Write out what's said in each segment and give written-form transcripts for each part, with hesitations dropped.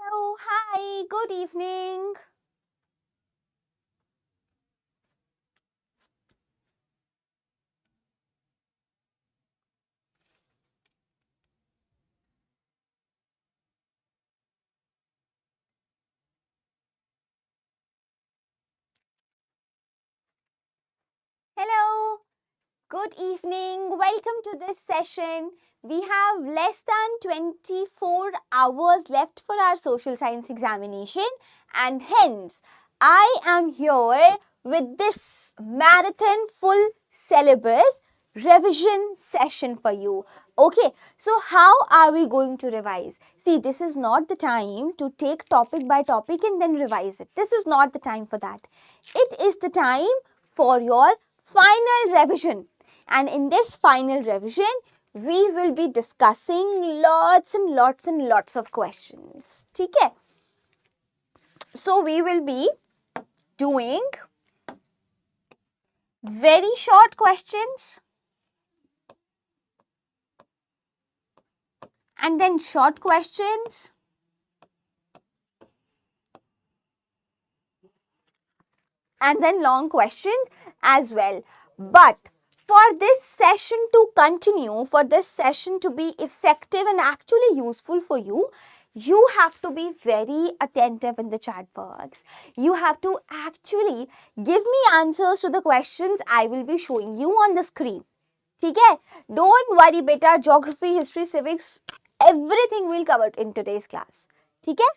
Hello, hi, good evening. Hello, good evening. Welcome to this session. We have less than 24 hours left for our social science examination, and hence I am here with this marathon full syllabus revision session for you. Okay, so how are we going to revise? See, this is not the time to take topic by topic and then revise it. This is not the time for that. It is the time for your final revision. And in this final revision, we will be discussing lots and lots and lots of questions. Okay? So we will be doing very short questions and then short questions and then long questions as well. But for this session to continue, for this session to be effective and actually useful for you, you have to be very attentive in the chat box. You have to actually give me answers to the questions I will be showing you on the screen. Okay? Don't worry, beta. Geography, history, civics, everything we'll cover in today's class. Okay?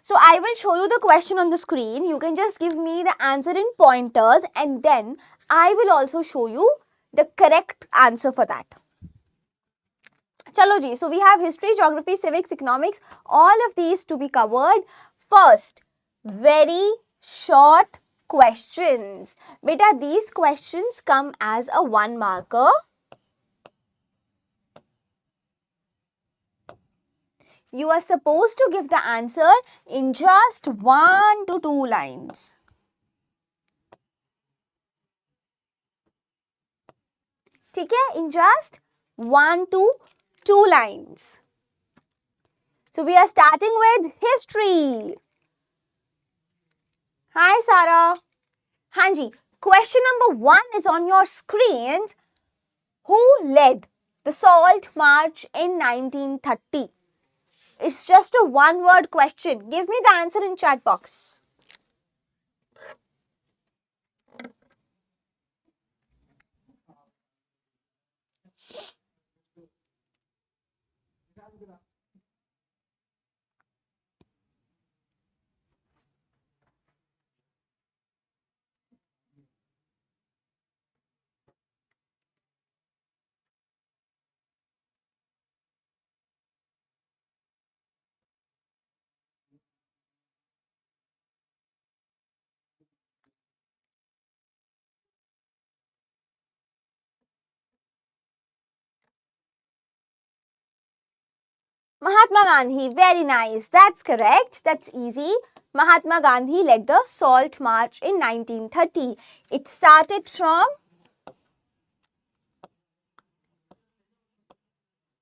So I will show you the question on the screen. You can just give me the answer in pointers and then I will also show you the correct answer for that. Chalo ji, so we have history, geography, civics, economics, all of these to be covered. First, very short questions. Beta, these questions come as a 1 marker. You are supposed to give the answer in just 1 to 2 lines. Okay, in just 1 to 2 lines. So we are starting with history. Hi Sarah. Hanji, question number 1 is on your screens. Who led the Salt March in 1930? It's just a 1-word question. Give me the answer in chat box. Mahatma Gandhi, very nice. That's correct. That's easy. Mahatma Gandhi led the Salt March in 1930. It started from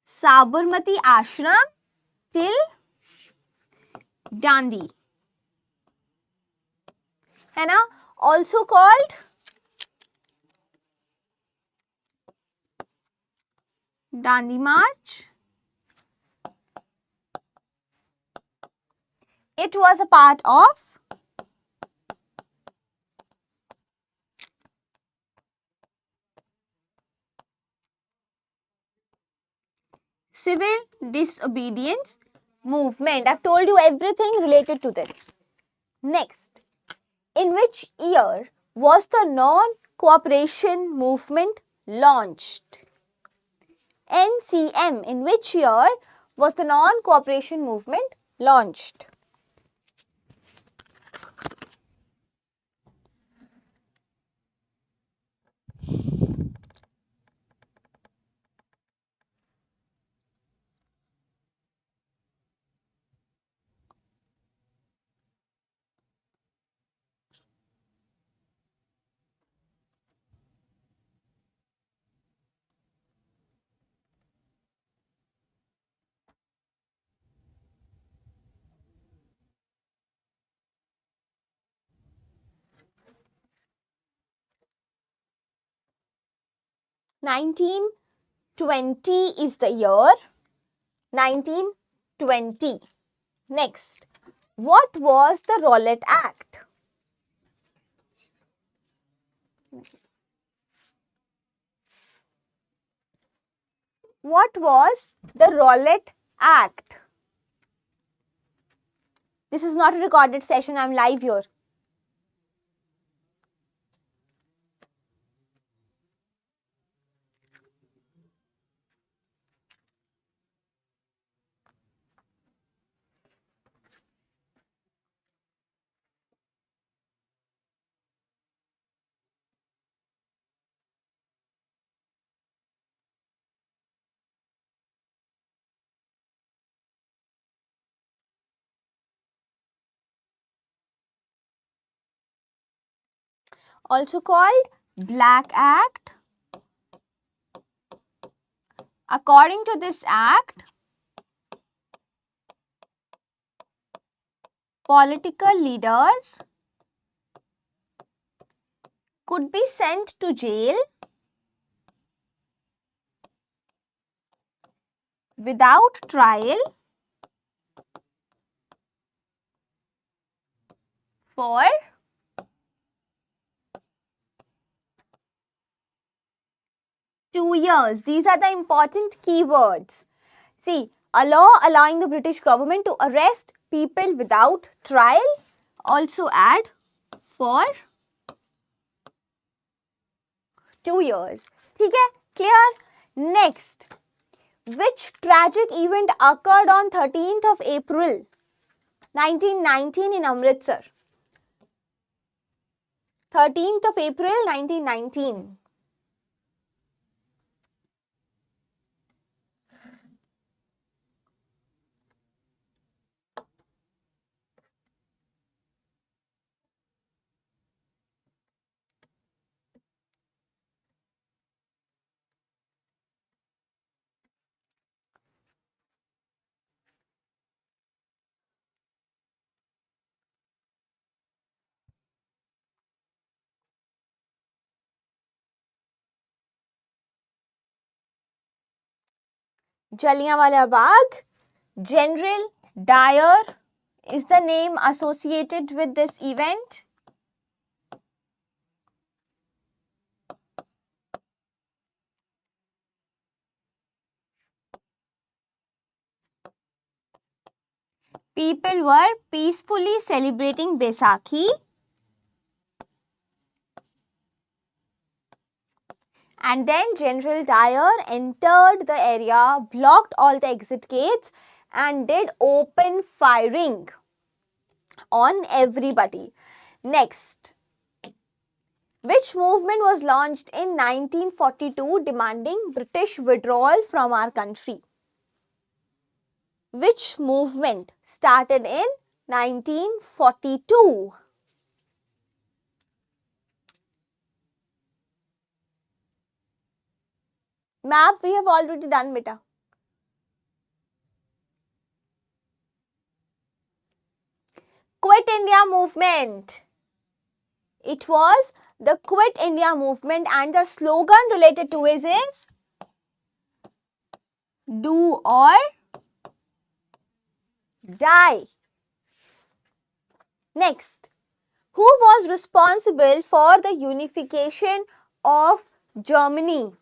Sabarmati Ashram till Dandi. है ना? Also called Dandi March. It was a part of civil disobedience movement. I've told you everything related to this. Next, in which year was the non-cooperation movement launched? NCM. In which year was the non-cooperation movement launched? 1920 is the year. 1920. Next, what was the Rowlatt Act? What was the Rowlatt Act? This is not a recorded session, I'm live here. Also called Black Act. According to this act, political leaders could be sent to jail without trial for 2 years. These are the important keywords. See, a law allowing the British government to arrest people without trial. Also add for 2 years. ठीक है? Clear? Next, which tragic event occurred on 13th of April 1919 in Amritsar? 13th of April 1919. Jallianwala Bagh. General Dyer is the name associated with this event. People were peacefully celebrating Baisakhi. And then General Dyer entered the area, blocked all the exit gates and did open firing on everybody. Next, which movement was launched in 1942 demanding British withdrawal from our country? Which movement started in 1942? Map we have already done, beta. Quit India movement. It was the Quit India movement and the slogan related to it is do or die. Next, who was responsible for the unification of Germany?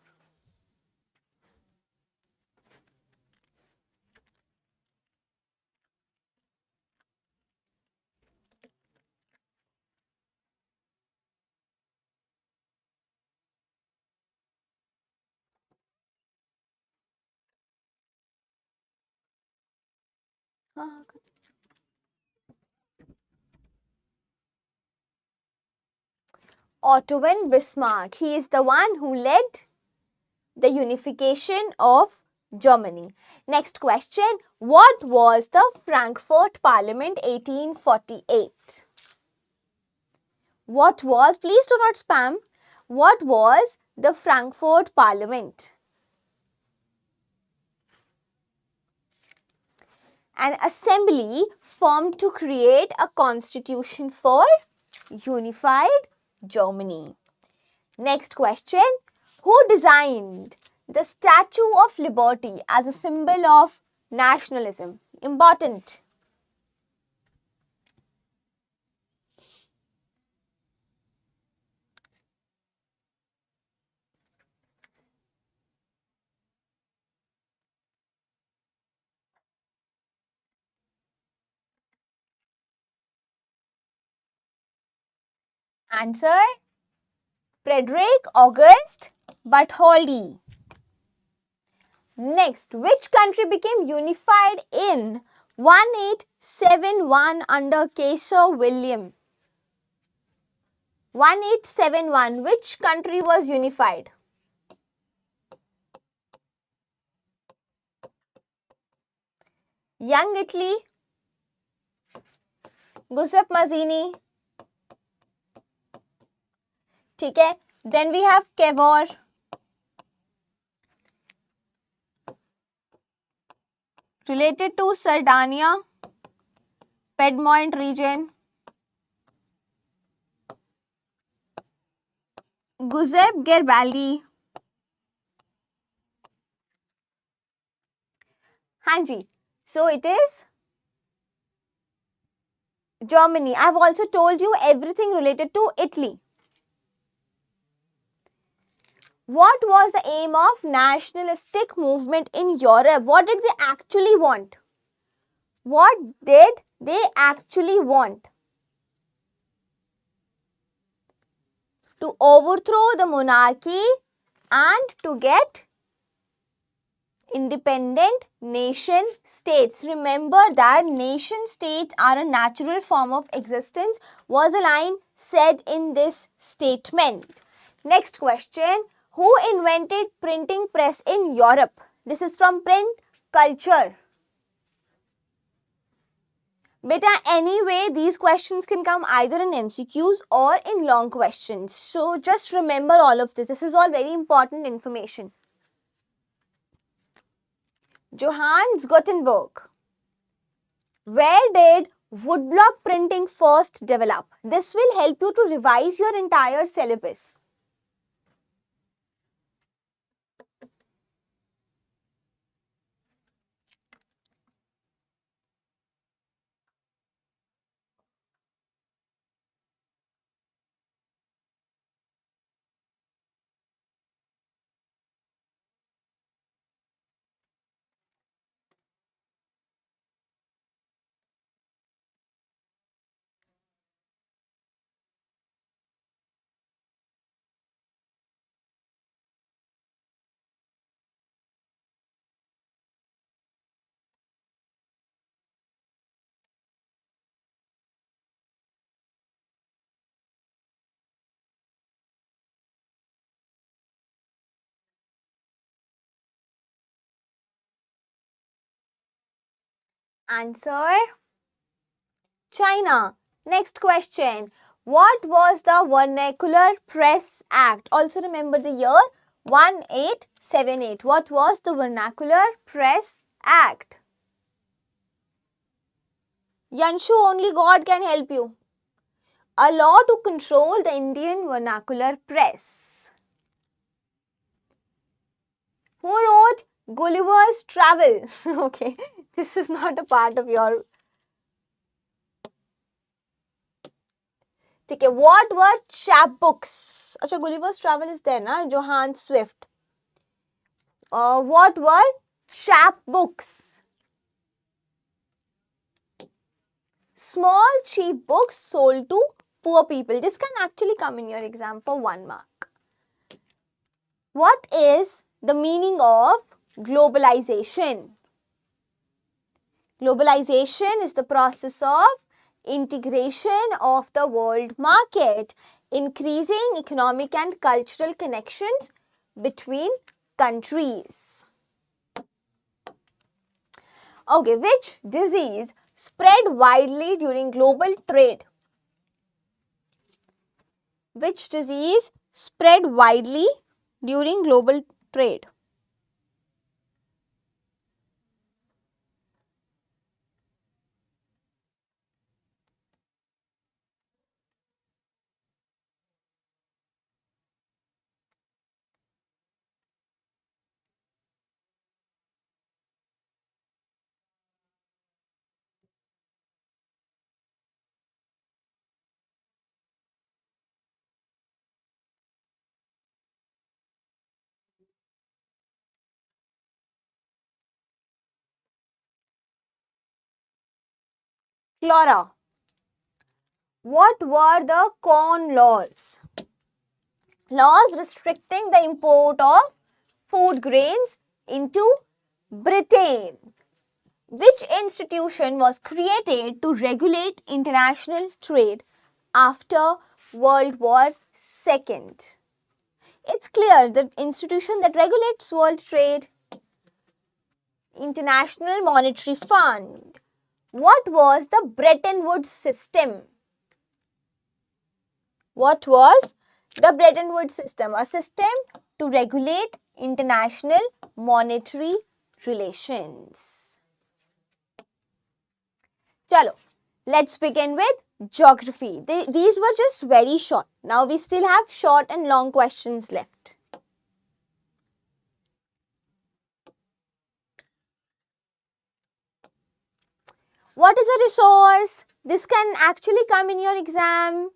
Otto von Bismarck. He is the one who led the unification of Germany. Next question. What was the Frankfurt Parliament 1848? What was, please do not spam, what was the Frankfurt Parliament? An assembly formed to create a constitution for unified Germany. Next question. Who designed the Statue of Liberty as a symbol of nationalism? Important. Answer: Frederick August Bartholdi. Next, which country became unified in 1871 under Kaiser William? 1871, which country was unified? Young Italy, Giuseppe Mazzini. ठीक है. Then we have Cavour. Related to Sardinia, Piedmont region. Giuseppe Garibaldi. Hanji. So it is Germany. I have also told you everything related to Italy. What was the aim of nationalistic movement in Europe? What did they actually want? What did they actually want? To overthrow the monarchy and to get independent nation states. Remember that nation states are a natural form of existence was a line said in this statement. Next question. Who invented printing press in Europe? This is from Print Culture. Beta, anyway, these questions can come either in MCQs or in long questions. So just remember all of this. This is all very important information. Johannes Gutenberg. Where did woodblock printing first develop? This will help you to revise your entire syllabus. Answer: China. Next question. What was the Vernacular Press Act? Also remember the year 1878. What was the Vernacular Press Act? Yanshu, only God can help you. A law to control the Indian vernacular press. Who wrote Gulliver's Travels? Okay, this is not a part of your... Okay, what were chapbooks? Acha, Gulliver's Travel is there, na? Johann Swift. What were chapbooks? Small cheap books sold to poor people. This can actually come in your exam for 1 mark. What is the meaning of globalization? Globalization is the process of integration of the world market, increasing economic and cultural connections between countries. Okay, which disease spread widely during global trade? Which disease spread widely during global trade? Flora. What were the Corn Laws? Laws restricting the import of food grains into Britain. Which institution was created to regulate international trade after World War II? It's clear the institution that regulates world trade, International Monetary Fund. What was the Bretton Woods system? What was the Bretton Woods system? A system to regulate international monetary relations. Chalo, let's begin with geography. These were just very short. Now we still have short and long questions left. What is a resource? This can actually come in your exam.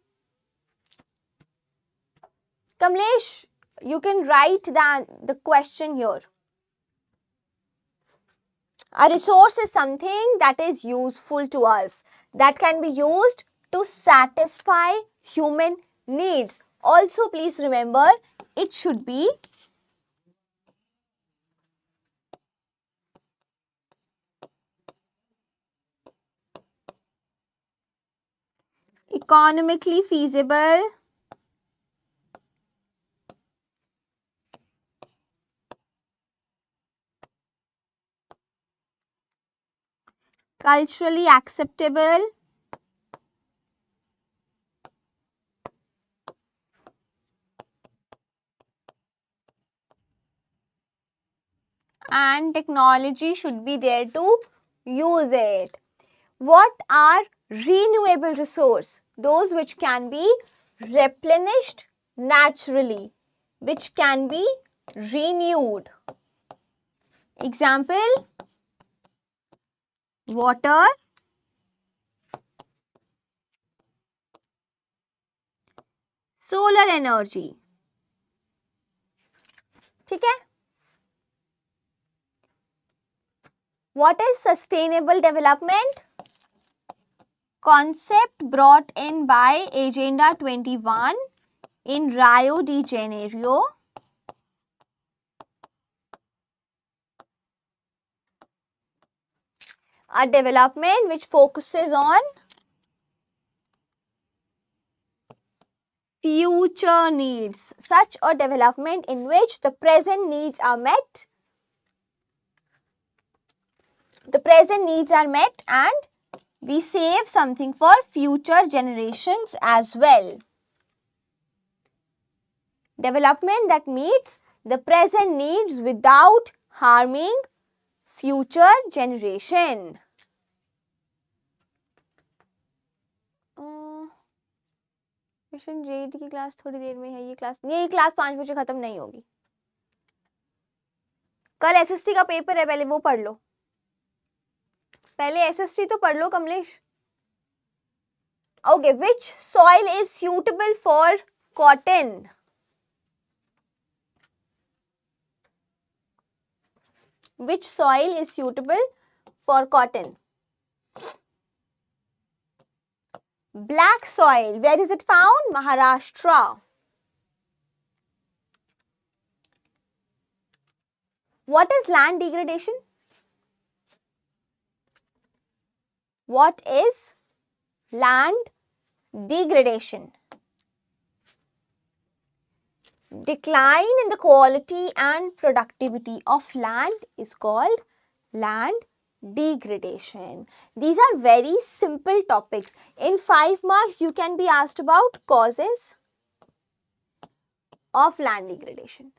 Kamlesh, you can write the question here. A resource is something that is useful to us, that can be used to satisfy human needs. Also, please remember, it should be economically feasible, culturally acceptable, and technology should be there to use it. What are renewable resources? Those which can be replenished naturally, which can be renewed. Example, water, solar energy. ठीक है? What is sustainable development? Concept brought in by Agenda 21 in Rio de Janeiro. A development which focuses on future needs. Such a development in which the present needs are met. The present needs are met and we save something for future generations as well. Development that meets the present needs without harming future generation. Mission JEE की class थोड़ी देर में है. ये class 5 बजे खत्म नहीं होगी. कल एसएसटी का पेपर है, पहले वो पढ़ लो. पहले एसएसटी तो पढ़ लो Kamlesh. Okay, which soil is suitable for cotton? Which soil is suitable for cotton? Black soil. Where is it found? Maharashtra. What is land degradation? What is land degradation? Decline in the quality and productivity of land is called land degradation. These are very simple topics. In 5 marks, you can be asked about causes of land degradation.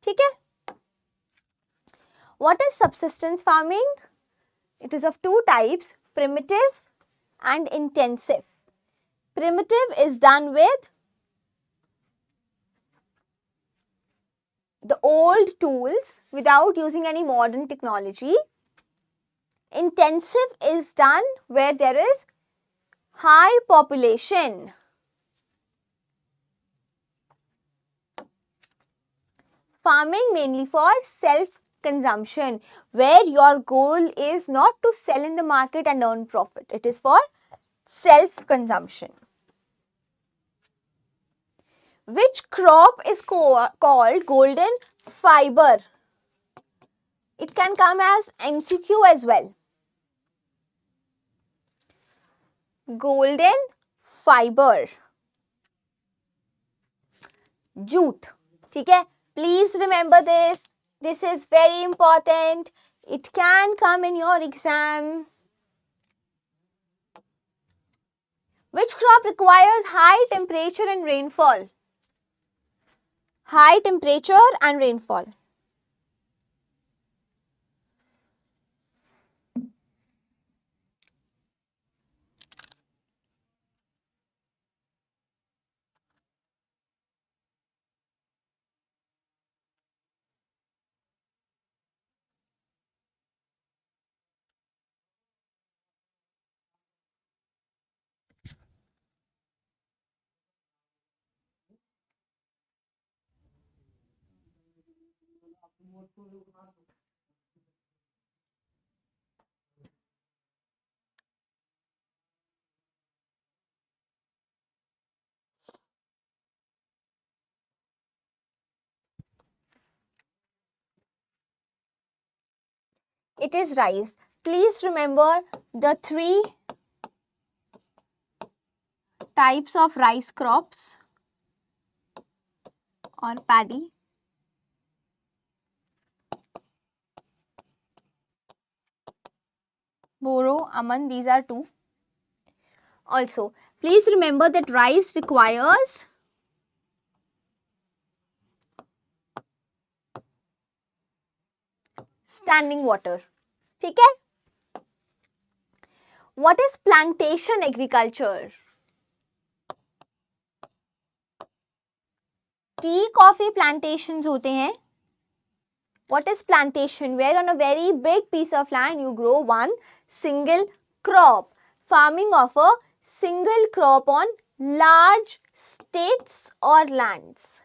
ठीक है? What is subsistence farming? It is of 2 types, primitive and intensive. Primitive is done with the old tools without using any modern technology. Intensive is done where there is high population. Farming mainly for consumption, where your goal is not to sell in the market and earn profit. It is for self-consumption. Which crop is called golden fiber? It can come as MCQ as well. Golden fiber. Jute. ठीक है? Please remember this. This is very important. It can come in your exam. Which crop requires high temperature and rainfall? High temperature and rainfall. It is rice. Please remember the 3 types of rice crops or paddy. Boro, Aman, these are 2. Also, please remember that rice requires standing water. ठीक है? What is plantation agriculture? Tea, coffee plantations होते हैं. What is plantation? Where on a very big piece of land you grow one single crop. Farming of a single crop on large states or lands.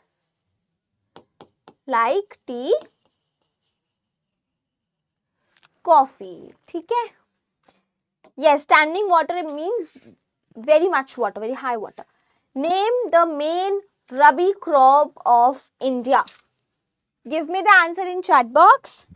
Like tea, coffee. ठीक है? Yes, standing water means very much water, very high water. Name the main rabi crop of India. Give me the answer in chat box.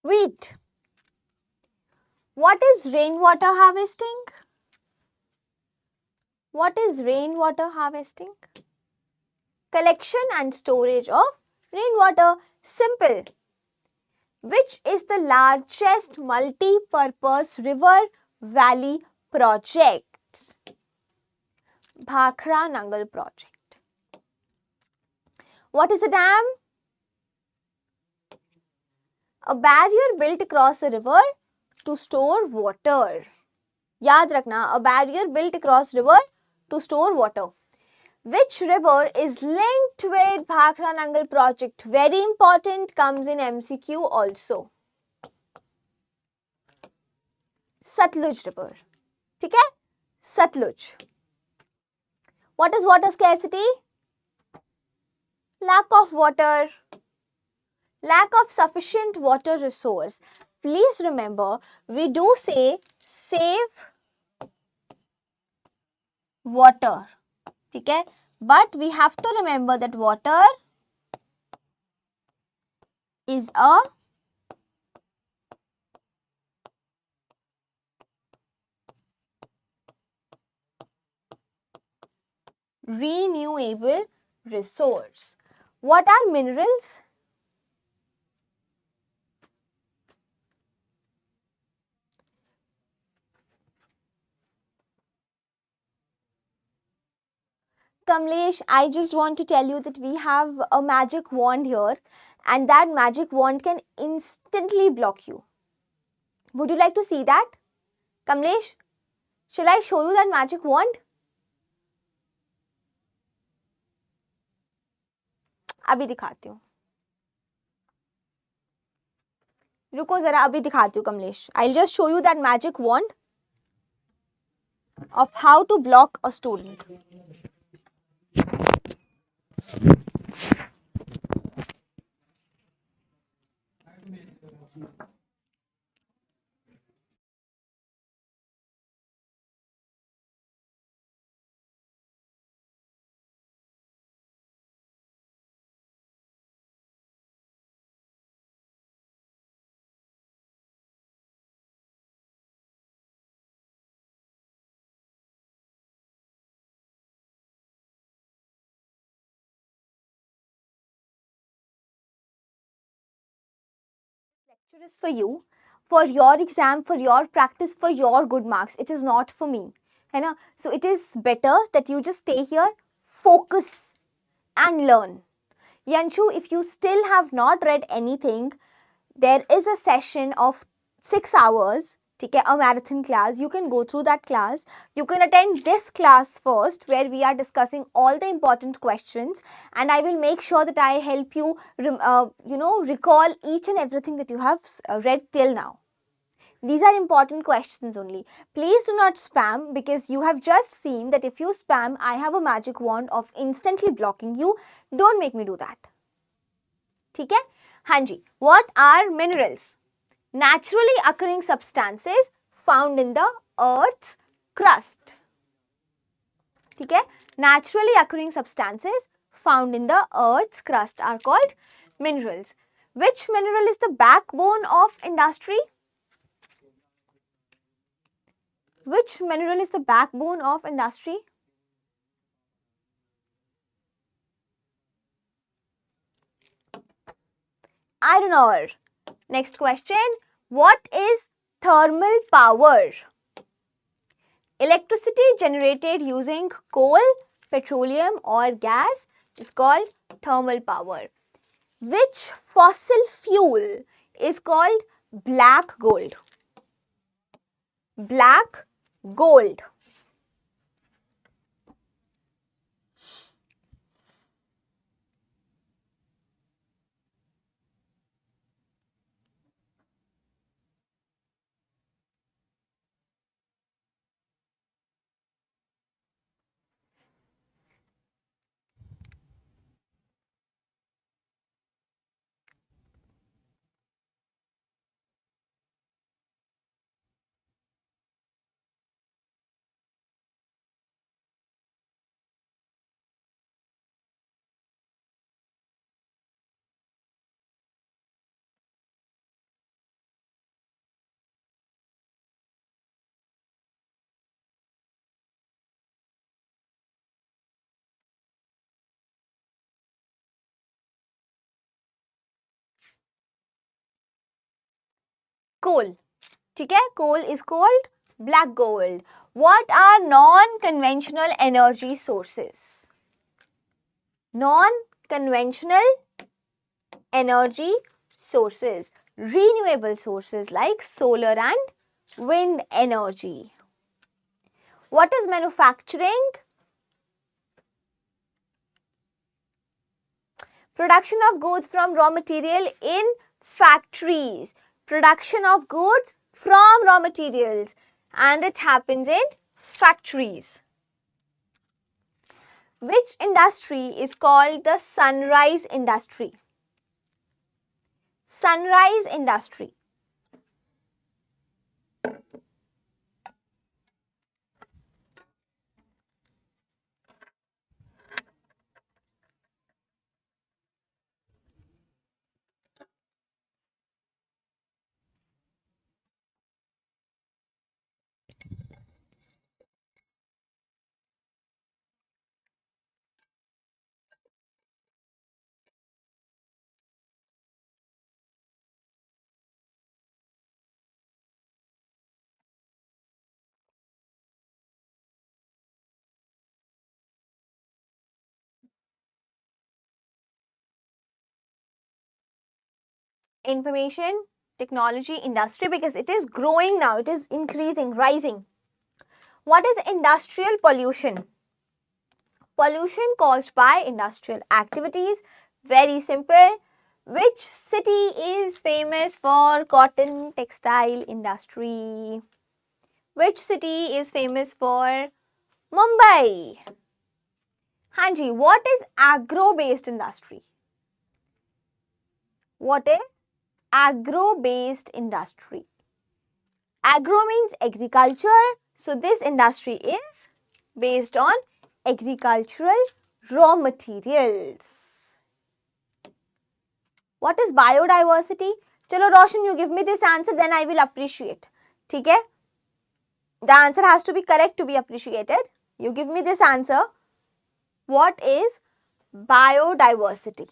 Wheat. What is rainwater harvesting? What is rainwater harvesting? Collection and storage of rainwater. Simple. Which is the largest multi-purpose river valley project? Bhakra Nangal project. What is a dam? A barrier built across a river to store water. याद रखना, a barrier built across river to store water. Which river is linked with Bhakra Nangal project? Very important, comes in MCQ also. Satluj river. ठीक है? Satluj. What is water scarcity? Lack of water. Lack of sufficient water resource. Please remember, we do say save water. ठीक है? But we have to remember that water is a renewable resource. What are minerals? Kamlesh, I just want to tell you that we have a magic wand here, and that magic wand can instantly block you. Would you like to see that? Kamlesh, shall I show you that magic wand? अभी दिखाती हूँ. रुको जरा, अभी दिखाती हूँ Kamlesh. I'll just show you that magic wand of how to block a student. Lecture is for you, for your exam, for your practice, for your good marks. It is not for me. है ना? So it is better that you just stay here, focus and learn. Yanshu, if you still have not read anything, there is a session of 6 hours, ठीक है, a marathon class. You can go through that class. You can attend this class first where we are discussing all the important questions, and I will make sure that I help you, recall each and everything that you have read till now. These are important questions only. Please do not spam, because you have just seen that if you spam, I have a magic wand of instantly blocking you. Don't make me do that. ठीक है? हाँ जी. What are minerals? Naturally occurring substances found in the earth's crust. ठीक है? Naturally occurring substances found in the earth's crust are called minerals. Which mineral is the backbone of industry? Which mineral is the backbone of industry? Iron ore. Next question. What is thermal power? Electricity generated using coal, petroleum or gas is called thermal power. Which fossil fuel is called black gold? Black gold. Coal. ठीक है? Coal is called black gold. What are non-conventional energy sources? Non-conventional energy sources. Renewable sources like solar and wind energy. What is manufacturing? Production of goods from raw material in factories. Production of goods from raw materials, and it happens in factories. Which industry is called the sunrise industry? Sunrise industry. Information technology industry, because it is growing now, it is increasing, rising. What is industrial pollution? Pollution caused by industrial activities. Very simple. Which city is famous for cotton textile industry? Which city is famous for Mumbai? Hanji, what is agro-based industry? What is agro-based industry? Agro means agriculture. So this industry is based on agricultural raw materials. What is biodiversity? Chalo Roshan, you give me this answer, then I will appreciate. ठीक है? The answer has to be correct to be appreciated. You give me this answer. What is biodiversity?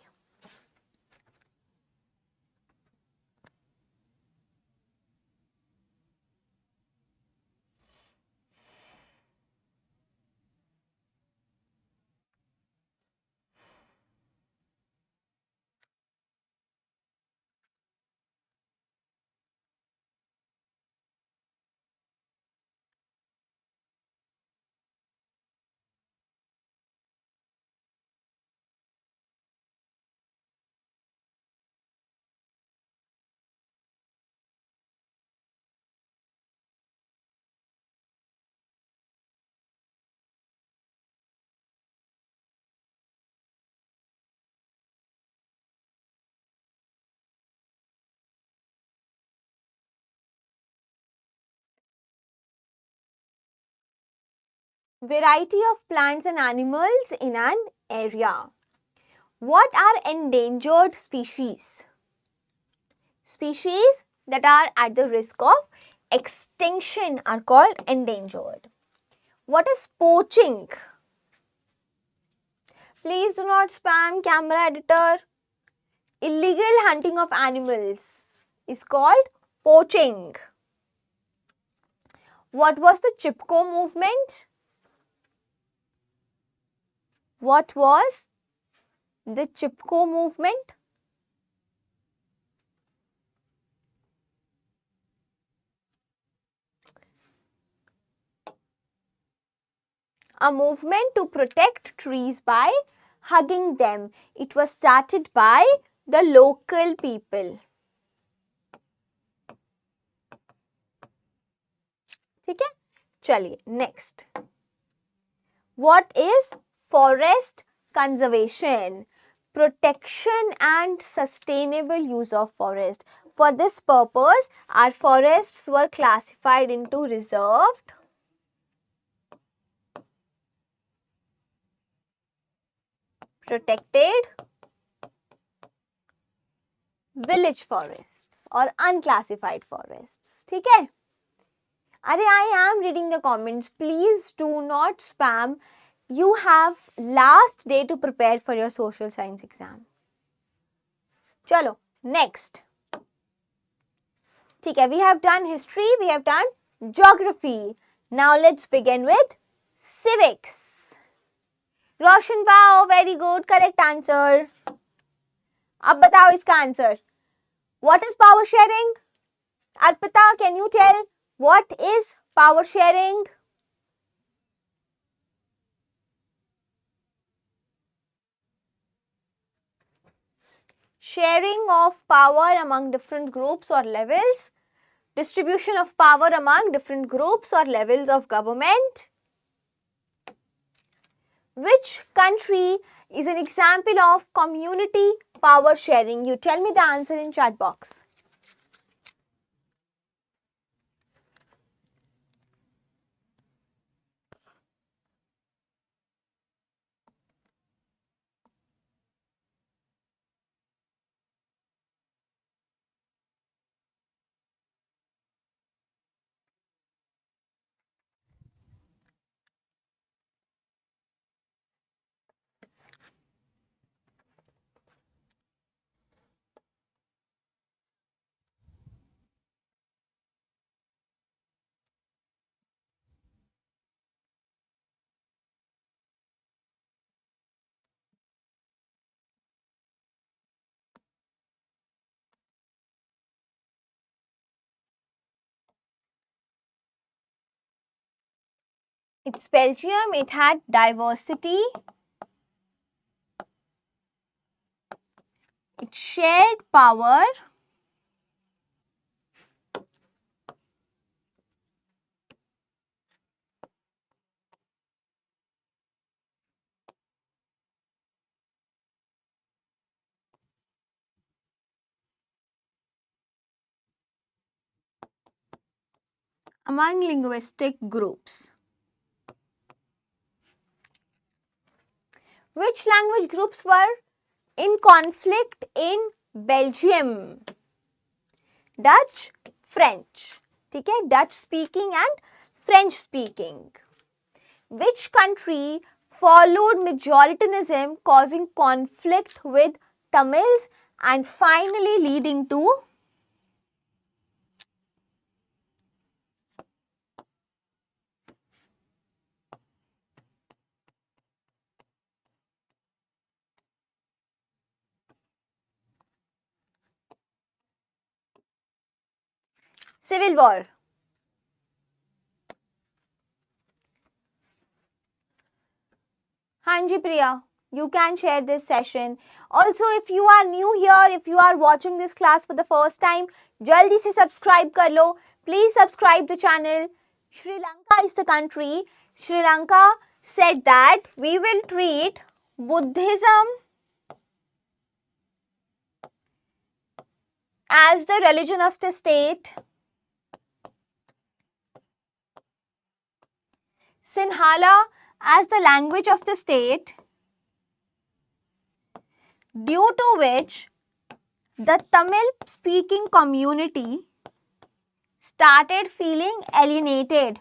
Variety of plants and animals in an area. What are endangered species? Species that are at the risk of extinction are called endangered. What is poaching? Please do not spam, camera editor. Illegal hunting of animals is called poaching. What was the Chipko movement? What was the Chipko movement? A movement to protect trees by hugging them. It was started by the local people. ठीक है? चलिए next. What is forest conservation? Protection and sustainable use of forest. For this purpose, our forests were classified into reserved, protected, village forests or unclassified forests. ठीक है? अरे I am reading the comments. Please do not spam. You have last day to prepare for your social science exam. चलो next. ठीक है, we have done history, we have done geography. Now let's begin with civics. Roshan, wow, very good, correct answer. अब बताओ इसका answer. What is power sharing? Arpita, can you tell what is power sharing? Sharing of power among different groups or levels. Distribution of power among different groups or levels of government. Which country is an example of community power sharing? You tell me the answer in chat box. It's Belgium. It had diversity. It shared power. Among linguistic groups. Which language groups were in conflict in Belgium? Dutch, French. ठीक है, Dutch speaking and French speaking. Which country followed majoritarianism, causing conflict with Tamils and finally leading to civil war? Hanji Priya, you can share this session. Also, if you are new here, if you are watching this class for the first time, jaldi se subscribe kar lo. Please subscribe the channel. Sri Lanka is the country. Sri Lanka said that we will treat Buddhism as the religion of the state, Sinhala as the language of the state, due to which the Tamil speaking community started feeling alienated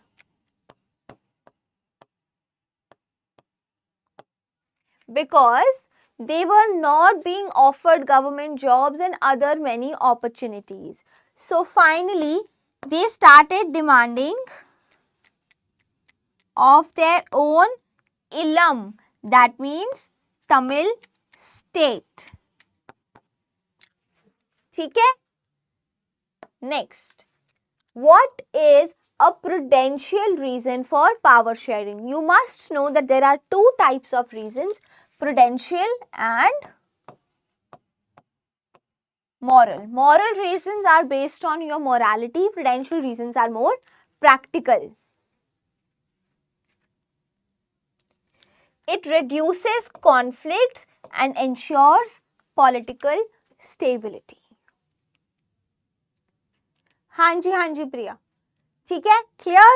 because they were not being offered government jobs and other many opportunities. So finally, they started demanding of their own Illam, that means Tamil state. ठीक है? Next, what is a prudential reason for power sharing? You must know that there are two types of reasons, prudential and moral. Moral reasons are based on your morality, prudential reasons are more practical. It reduces conflicts and ensures political stability. हाँ जी प्रिया, ठीक है, clear?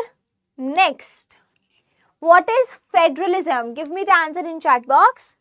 Next, what is federalism? Give me the answer in chat box.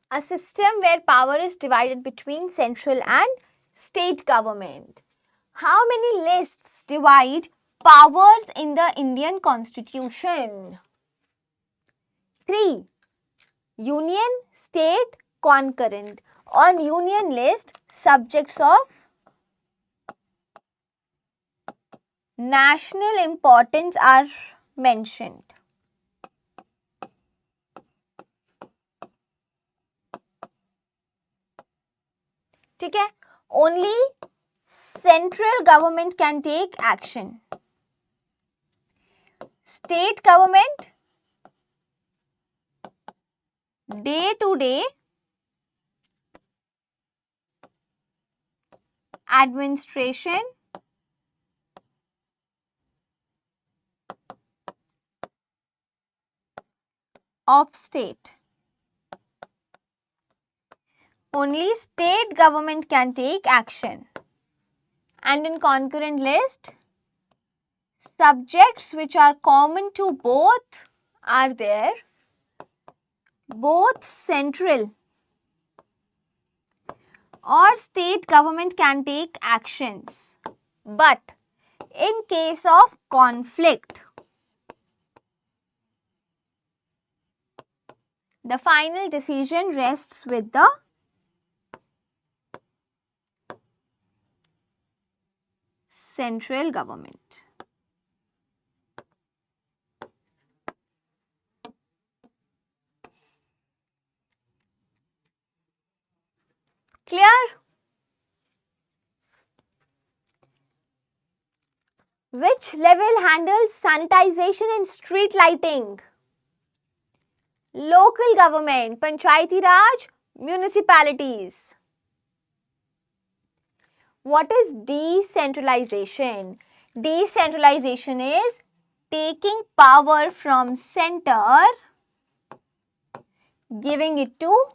A system where power is divided between central and state government. How many lists divide powers in the Indian Constitution? 3. Union, state, concurrent. On union list, subjects of national importance are mentioned. ठीक है, only central government can take action. State government, day-to-day administration of state. Only state government can take action. And in concurrent list, subjects which are common to both are there. Both central or state government can take actions. But in case of conflict, the final decision rests with the central government. Clear? Which level handles sanitization and street lighting? Local government, Panchayati Raj, municipalities. What is decentralization? Decentralization is taking power from center, giving it to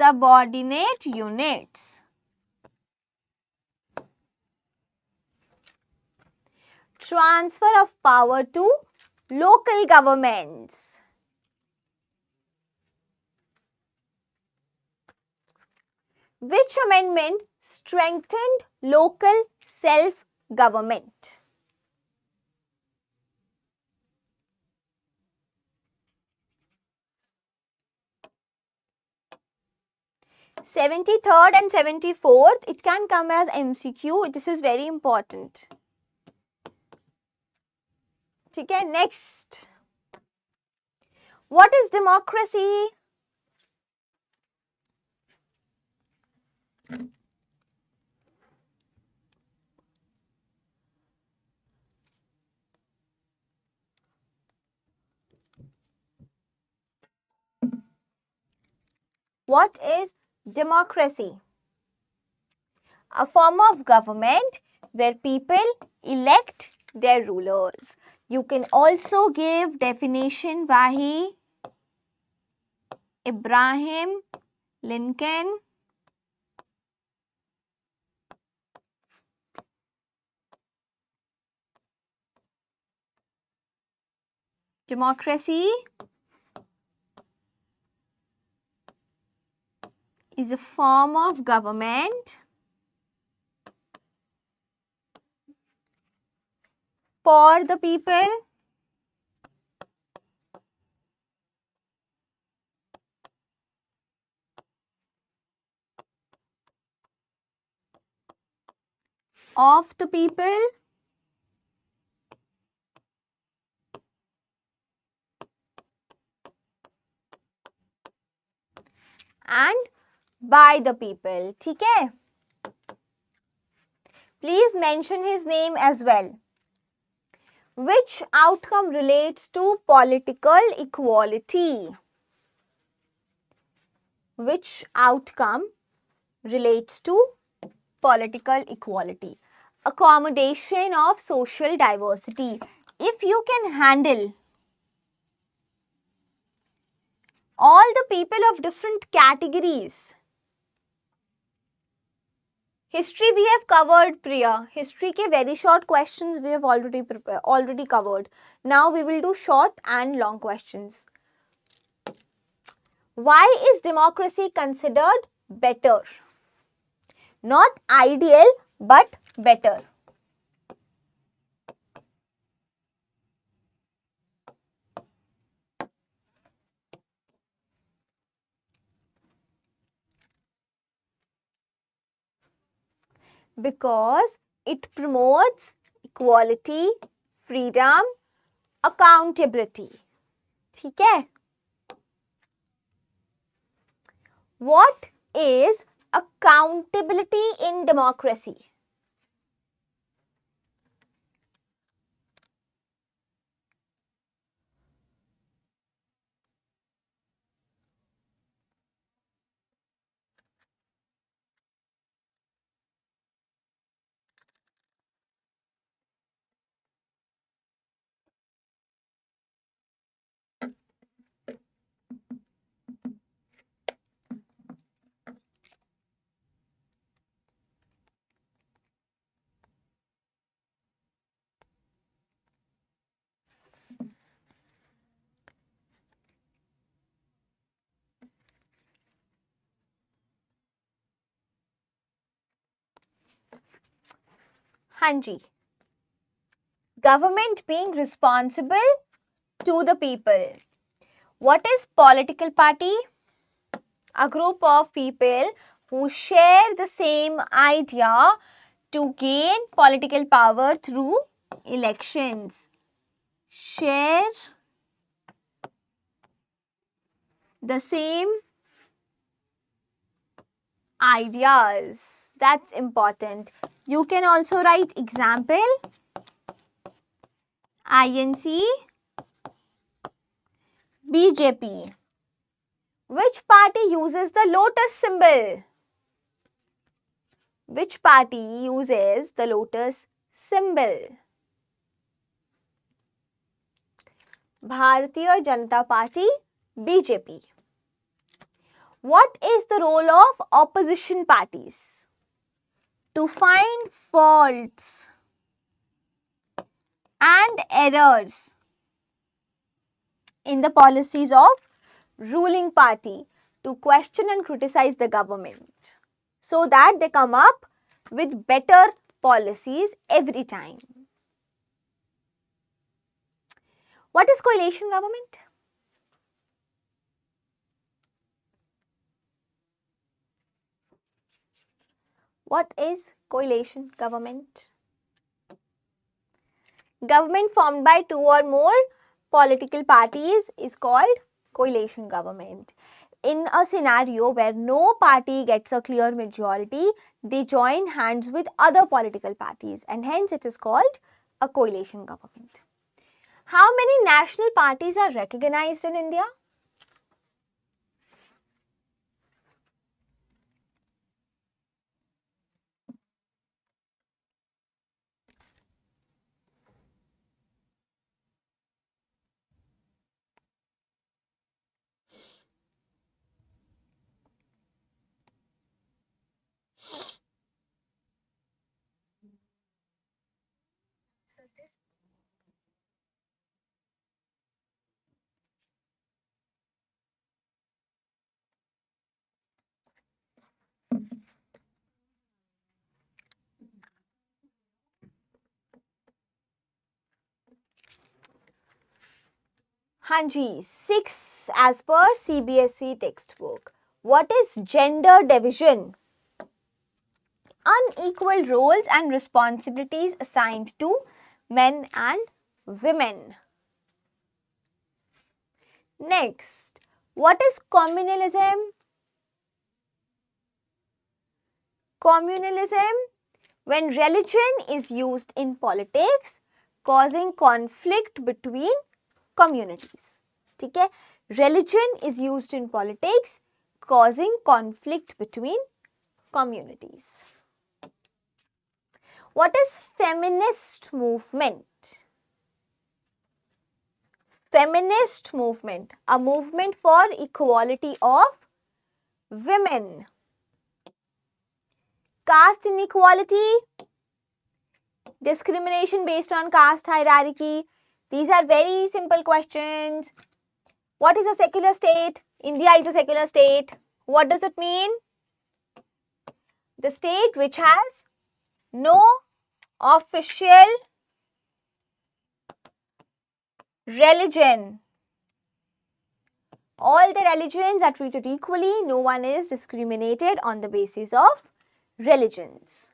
subordinate units. Transfer of power to local governments. Which amendment strengthened local self-government? (73rd and 74th), it can come as MCQ. This is very important. Okay, next. What is democracy? What is democracy? A form of government where people elect their rulers. You can also give definition by Abraham Lincoln. Democracy is a form of government for the people of the people and by the people. ठीक है? Please mention his name as well. Which outcome relates to political equality? Which outcome relates to political equality? Accommodation of social diversity. If you can handle all the people of different categories. History we have covered, Priya. History ke very short questions we have already covered. Now we will do short and long questions. Why is democracy considered better? Not ideal, but better. Because it promotes equality, freedom, accountability. ठीक है? What is accountability in democracy? हाँ जी. Government being responsible to the people. What is political party? A group of people who share the same idea to gain political power through elections. Share the same ideas. That's important. You can also write example. INC, BJP. Which party uses the lotus symbol? Which party uses the lotus symbol? Bharatiya Janata Party, BJP. What is the role of opposition parties? To find faults and errors in the policies of ruling party, to question and criticize the government so that they come up with better policies every time. What is coalition government? What is coalition government? Government formed by two or more political parties is called coalition government. In a scenario where no party gets a clear majority, they join hands with other political parties and hence it is called a coalition government. How many national parties are recognized in India? Hanji, 6 as per CBSE textbook. What is gender division? Unequal roles and responsibilities assigned to men and women. Next, what is communalism? Communalism, when religion is used in politics, causing conflict between communities. ठीक है? Religion is used in politics, causing conflict between communities. What is feminist movement? Feminist movement, a movement for equality of women. Caste inequality, discrimination based on caste hierarchy. These are very simple questions. What is a secular state? India is a secular state. What does it mean? The state which has no official religion. All the religions are treated equally. No one is discriminated on the basis of religions.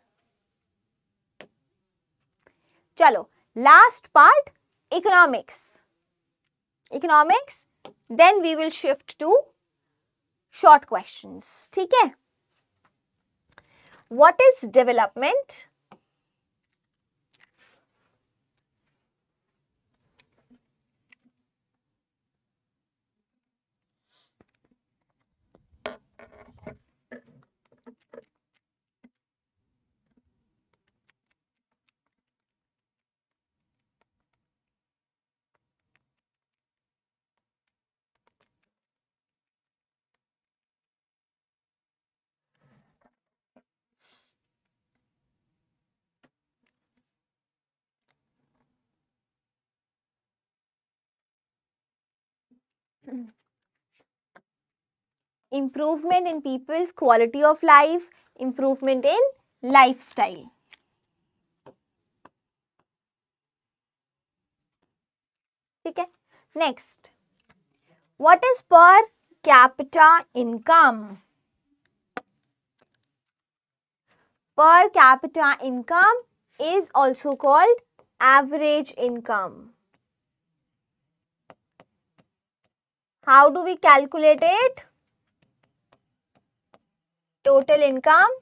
Chalo, last part, economics. Economics, then we will shift to short questions. ठीक है? What is development? Improvement in people's quality of life, improvement in lifestyle. ठीक है. Next, what is per capita income? Per capita income is also called average income. How do we calculate it? Total income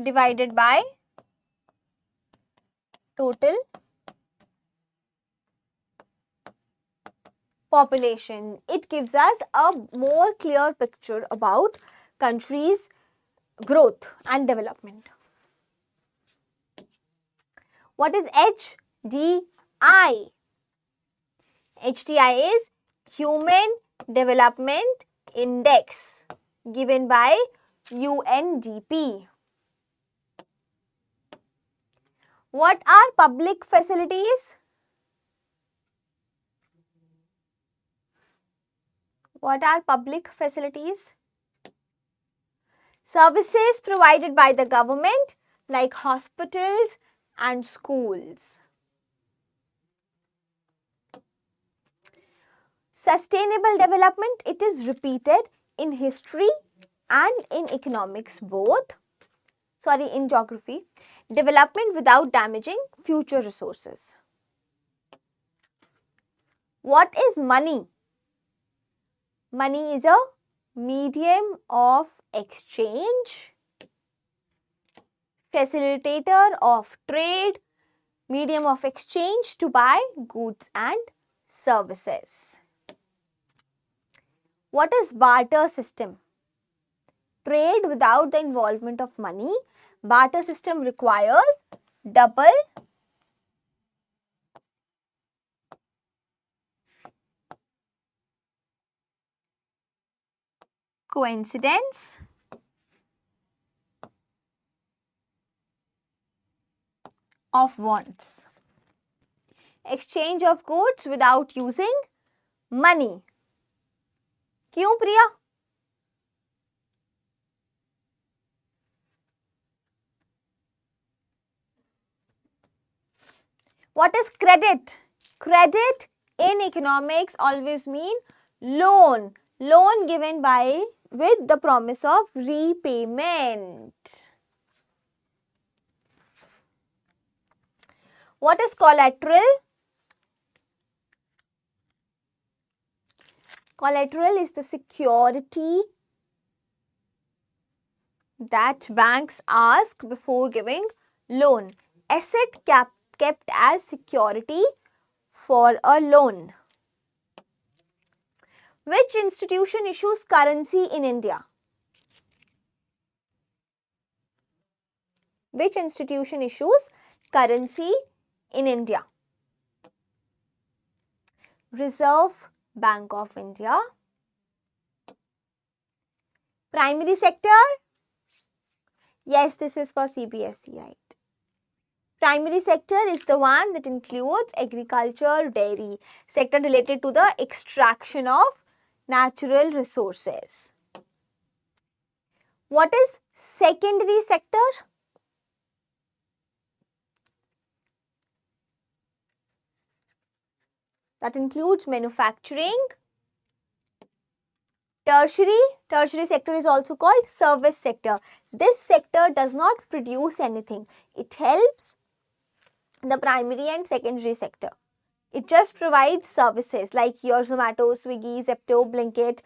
divided by total population. It gives us a more clear picture about country's growth and development. What is HDI? HDI is Human Development Index given by UNDP. What are public facilities? What are public facilities? Services provided by the government like hospitals and schools. Sustainable development, it is repeated in history and in economics both. In geography. Development without damaging future resources. What is money? Money is a medium of exchange, facilitator of trade, medium of exchange to buy goods and services. What is barter system? Trade without the involvement of money. Barter system requires double coincidence of wants. Exchange of goods without using money. क्यों प्रिया? What is credit? Credit in economics always mean loan. Loan given by with the promise of repayment. What is collateral? Collateral is the security that banks ask before giving loan. Asset kept as security for a loan. Which institution issues currency in India? Which institution issues currency in India? Reserve Bank of India. Primary sector? Yes, this is for CBSE, right? Primary sector is the one that includes agriculture, dairy, sector related to the extraction of natural resources. What is secondary sector? That includes manufacturing. Tertiary sector is also called service sector. This sector does not produce anything. It helps the primary and secondary sector. It just provides services like your Zomato, Swiggy, Zepto, Blinkit,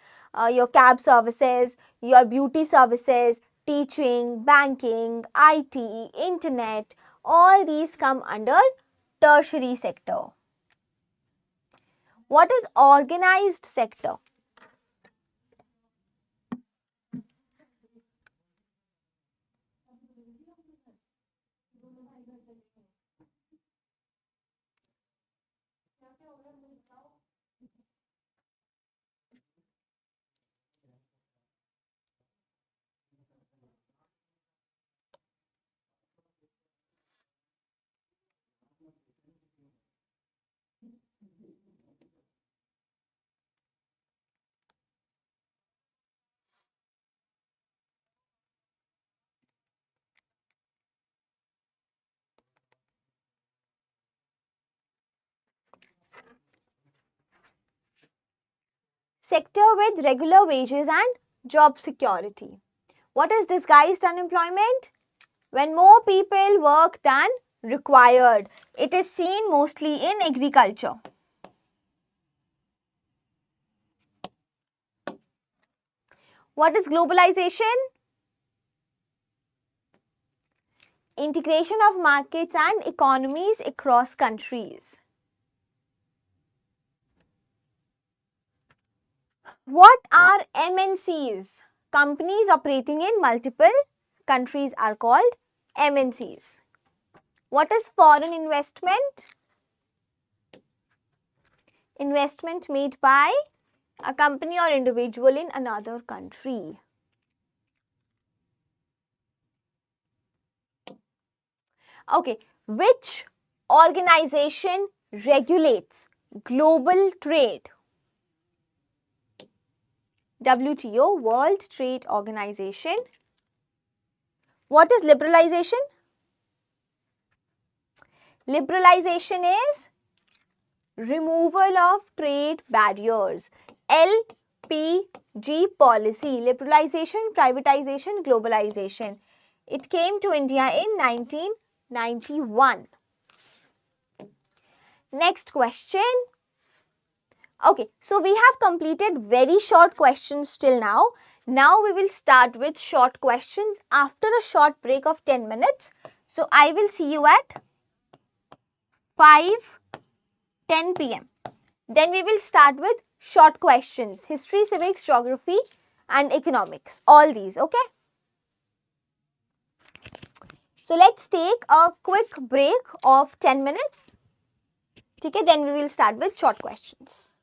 your cab services, your beauty services, teaching, banking, IT, internet. All these come under tertiary sector. What is organized sector? Sector with regular wages and job security. What is disguised unemployment? When more people work than required. It is seen mostly in agriculture. What is globalization? Integration of markets and economies across countries. What are MNCs? Companies operating in multiple countries are called MNCs. What is foreign investment? Investment made by a company or individual in another country. Okay, which organization regulates global trade? WTO, World Trade Organization. What is liberalization? Liberalization is removal of trade barriers. LPG policy, liberalization, privatization, globalization. It came to India in 1991. Next question. Okay, so we have completed very short questions till now. Now we will start with short questions after a short break of 10 minutes. So I will see you at 5:10 p.m. Then we will start with short questions, history, civics, geography and economics. All these, okay? So let's take a quick break of 10 minutes. Okay, then we will start with short questions.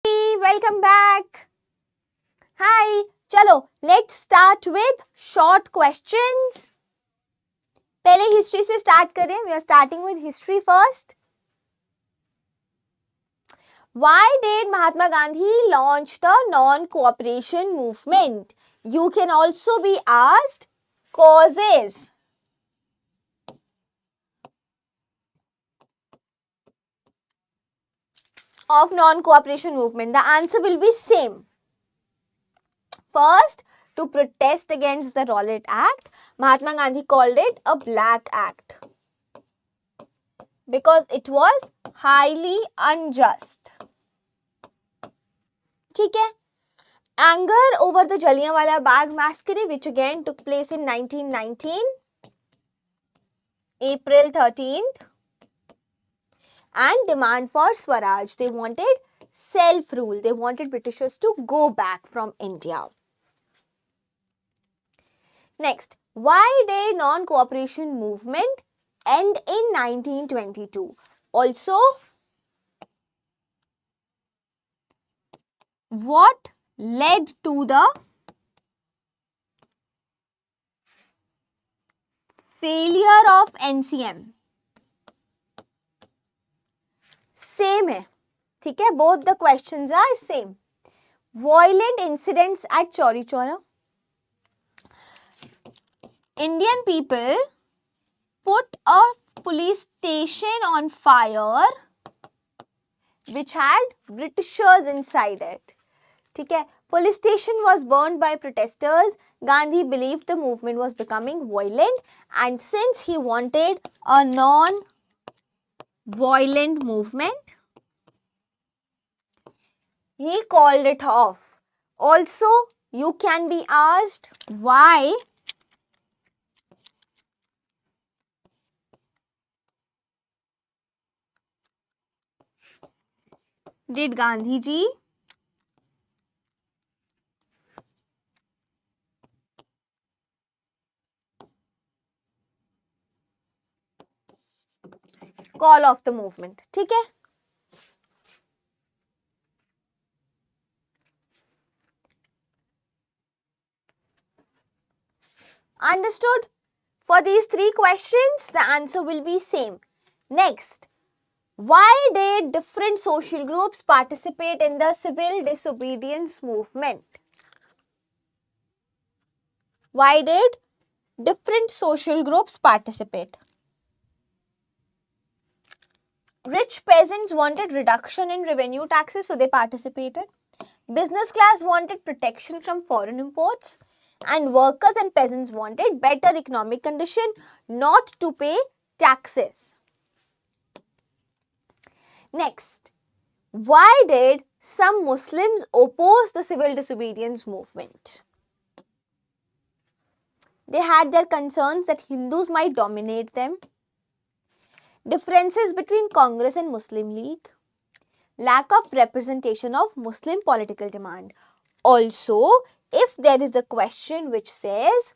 Welcome back. Hi. Chalo, let's start with short questions. पहले history से start करें. We are starting with history first. Why did Mahatma Gandhi launch the non-cooperation movement? You can also be asked causes of non-cooperation movement. The answer will be same. First, to protest against the Rowlatt Act, Mahatma Gandhi called it a Black Act because it was highly unjust. ठीक है? Anger over the Jallianwala Bagh massacre, which again took place in 1919, April 13th, and demand for Swaraj. They wanted self-rule. They wanted Britishers to go back from India. Next, why did non-cooperation movement end in 1922? Also, what led to the failure of NCM? Same है, ठीक है? Both the questions are same. Violent incidents at Chauri Chaura. Indian people put a police station on fire which had Britishers inside it. ठीक है? Police station was burned by protesters. Gandhi believed the movement was becoming violent, and since he wanted a non-violent movement, he called it off. Also, you can be asked why did Gandhi ji call off the movement? ठीक है? Understood? For these three questions, the answer will be same. Next, why did different social groups participate in the civil disobedience movement? Why did different social groups participate? Rich peasants wanted reduction in revenue taxes, so they participated. Business class wanted protection from foreign imports, and workers and peasants wanted better economic condition, not to pay taxes. Next, why did some Muslims oppose the civil disobedience movement? They had their concerns that Hindus might dominate them, differences between Congress and Muslim League, lack of representation of Muslim political demand. Also, if there is a question which says,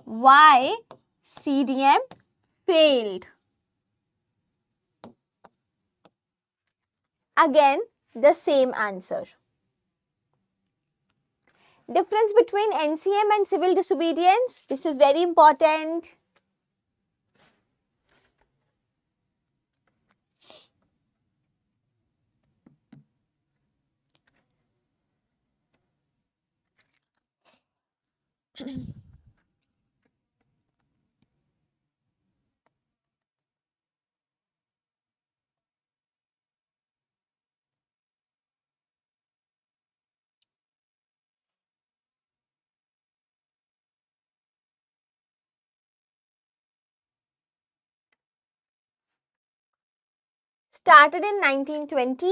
why CDM failed? Again, the same answer. Difference between NCM and civil disobedience. This is very important. Started in 1920,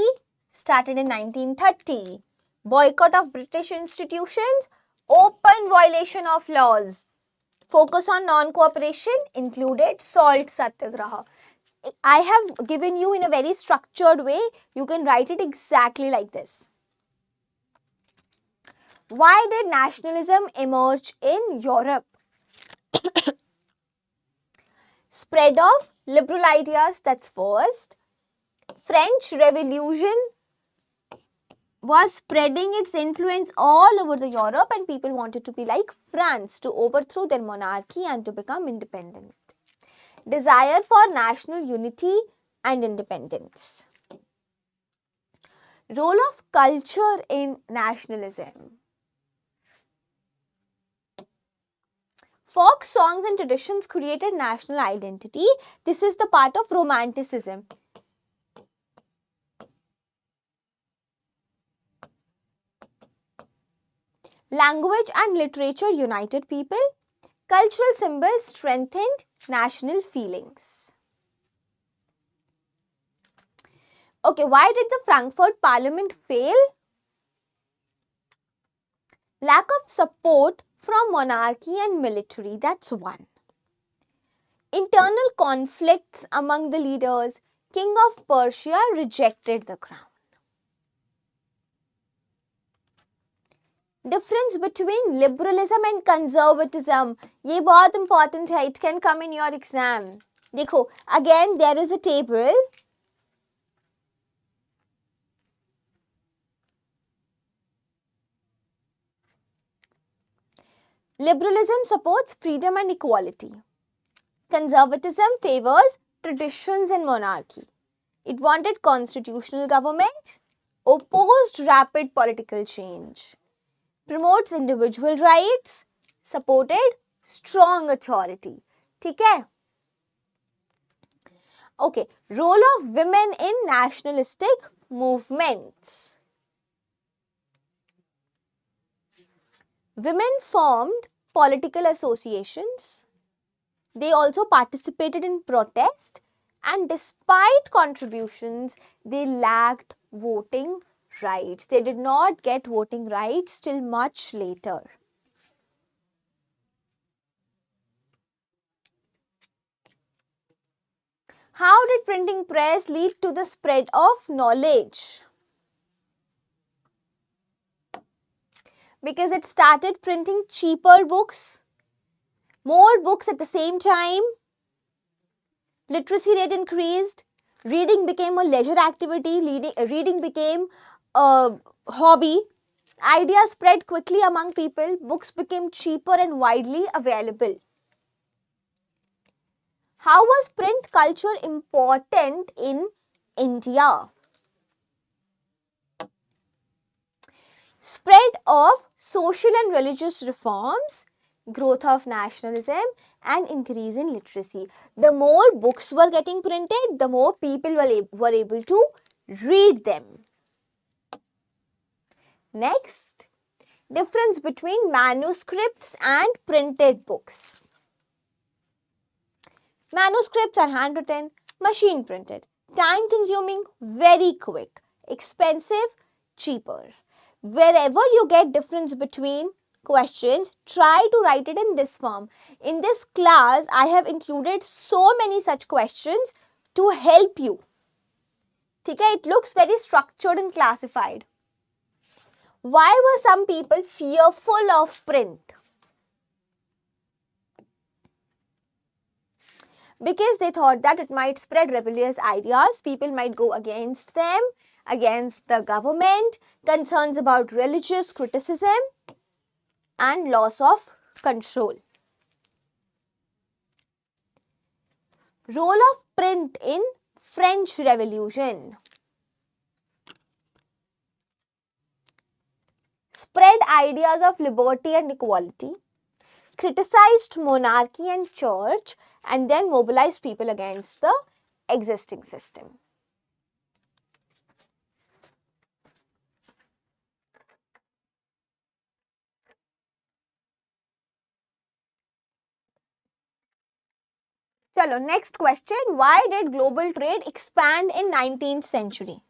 started in 1930. Boycott of British institutions, open violation of laws. Focus on non-cooperation included salt satyagraha. I have given you in a very structured way. You can write it exactly like this. Why did nationalism emerge in Europe? Spread of liberal ideas, that's first. French Revolution was spreading its influence all over the Europe, and people wanted to be like France, to overthrow their monarchy and to become independent. Desire for national unity and independence. Role of culture in nationalism. Folk songs and traditions created national identity. This is the part of Romanticism. Language and literature united people. Cultural symbols strengthened national feelings. Okay, why did the Frankfurt Parliament fail? Lack of support from monarchy and military, that's one. Internal conflicts among the leaders. King of Persia rejected the crown. Difference between liberalism and conservatism. ये बहुत important है. It can come in your exam. देखो, again there is a table. Liberalism supports freedom and equality. Conservatism favors traditions and monarchy. It wanted constitutional government, opposed rapid political change, promotes individual rights, supported strong authority. ठीक है? Okay, role of women in nationalistic movements. Women formed political associations. They also participated in protest, and despite contributions, they lacked voting rights. They did not get voting rights till much later. How did printing press lead to the spread of knowledge? Because it started printing cheaper books, more books at the same time, literacy rate increased, reading became a leisure activity, reading became a hobby, ideas spread quickly among people, books became cheaper and widely available. How was print culture important in India? Spread of social and religious reforms, growth of nationalism, and increase in literacy. The more books were getting printed, the more people were able to read them. Next, difference between manuscripts and printed books. Manuscripts are handwritten, machine printed, time consuming, very quick, expensive, cheaper. Wherever you get difference between questions, try to write it in this form. In this class, I have included so many such questions to help you. Okay, it looks very structured and classified. Why were some people fearful of print? Because they thought that it might spread rebellious ideas, people might go against them, against the government, concerns about religious criticism, and loss of control. Role of print in French Revolution. Spread ideas of liberty and equality, criticized monarchy and church, and then mobilized people against the existing system. Chalo, next question. Why did global trade expand in 19th century?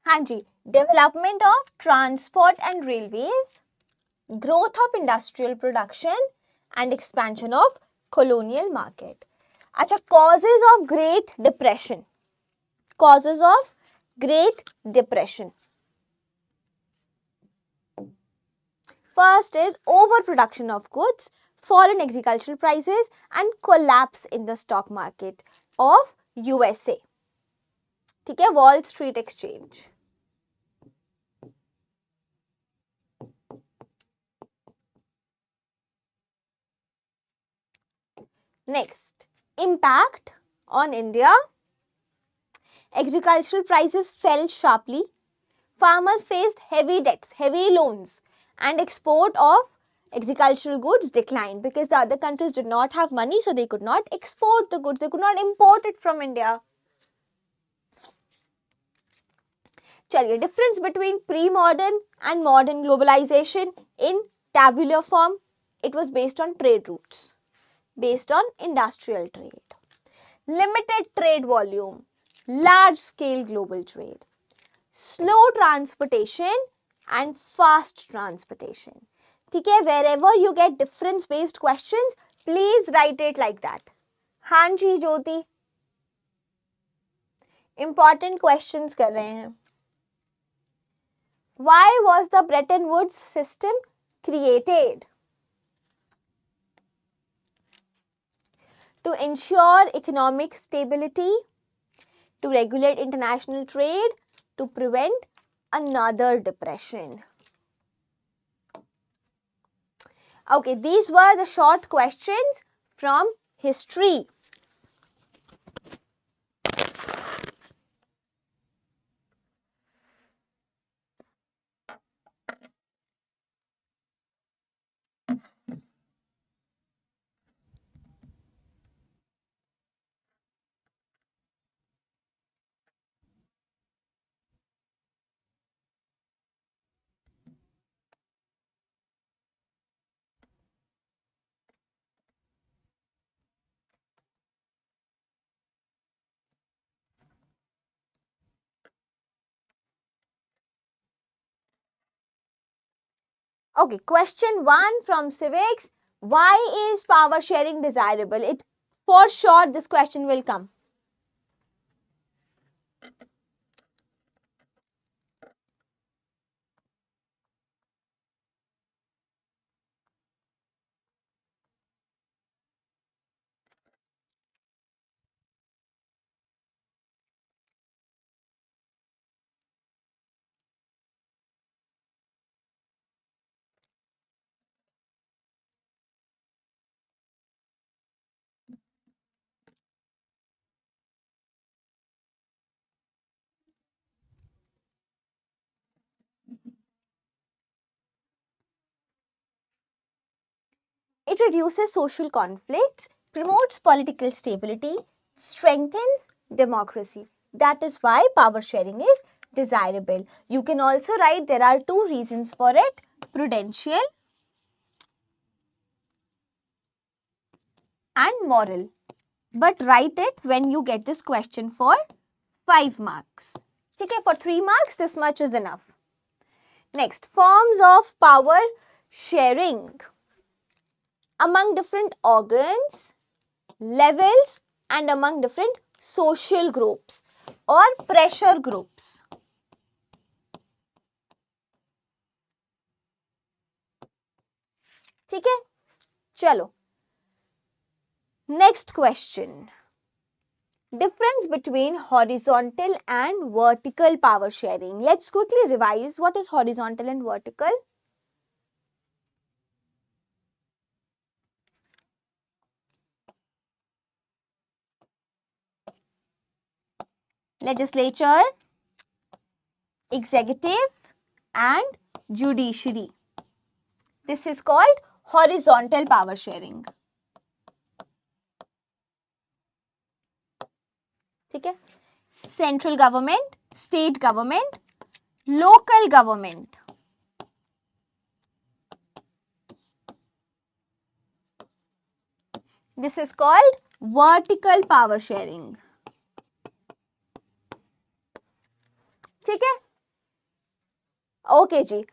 हाँ जी, development of transport and railways, growth of industrial production and expansion of colonial market. अच्छा, causes of Great Depression. Causes of Great Depression. First is overproduction of goods, fall in agricultural prices and collapse in the stock market of USA. ठीक है, Wall Street Exchange. Next, impact on India. Agricultural prices fell sharply. Farmers faced heavy debts, heavy loans, and export of agricultural goods declined because the other countries did not have money, so they could not export the goods, they could not import it from India. Chaliye, difference between pre-modern and modern globalization in tabular form. It was based on trade routes, based on industrial trade. Limited trade volume, large scale global trade. Slow transportation and fast transportation. ठीक है, wherever you get difference based questions, please write it like that. हाँ जी ज्योति, important questions कर रहे हैं. Why was the Bretton Woods system created? To ensure economic stability, to regulate international trade, to prevent another depression. Okay, these were the short questions from history. Okay, question 1 from civics. Why is power sharing desirable? It for sure this question will come. It reduces social conflicts, promotes political stability, strengthens democracy. That is why power sharing is desirable. You can also write there are two reasons for it: prudential and moral. But write it when you get this question for 5 marks. Okay, for 3 marks, this much is enough. Next, forms of power sharing among different organs, levels, and among different social groups or pressure groups. ठीक है, चलो. Next question. Difference between horizontal and vertical power sharing. Let's quickly revise what is horizontal and vertical. Legislature, executive, and judiciary. This is called horizontal power sharing. ठीक है, central government, state government, local government. This is called vertical power sharing. ठीक है? Okay ji.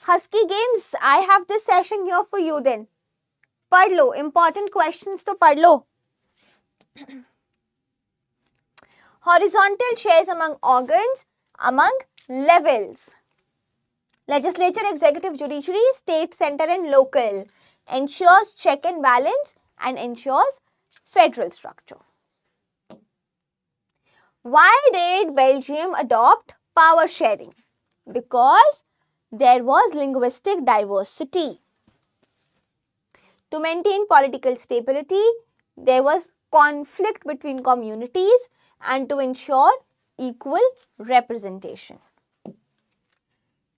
Husky Games, I have this session here for you then. पढ़ लो, important questions तो पढ़ लो. Horizontal shares among organs, among levels. Legislature, executive, judiciary, state, center and local. Ensures check and balance and ensures federal structure. Why did Belgium adopt power sharing? Because there was linguistic diversity. To maintain political stability, there was conflict between communities and to ensure equal representation.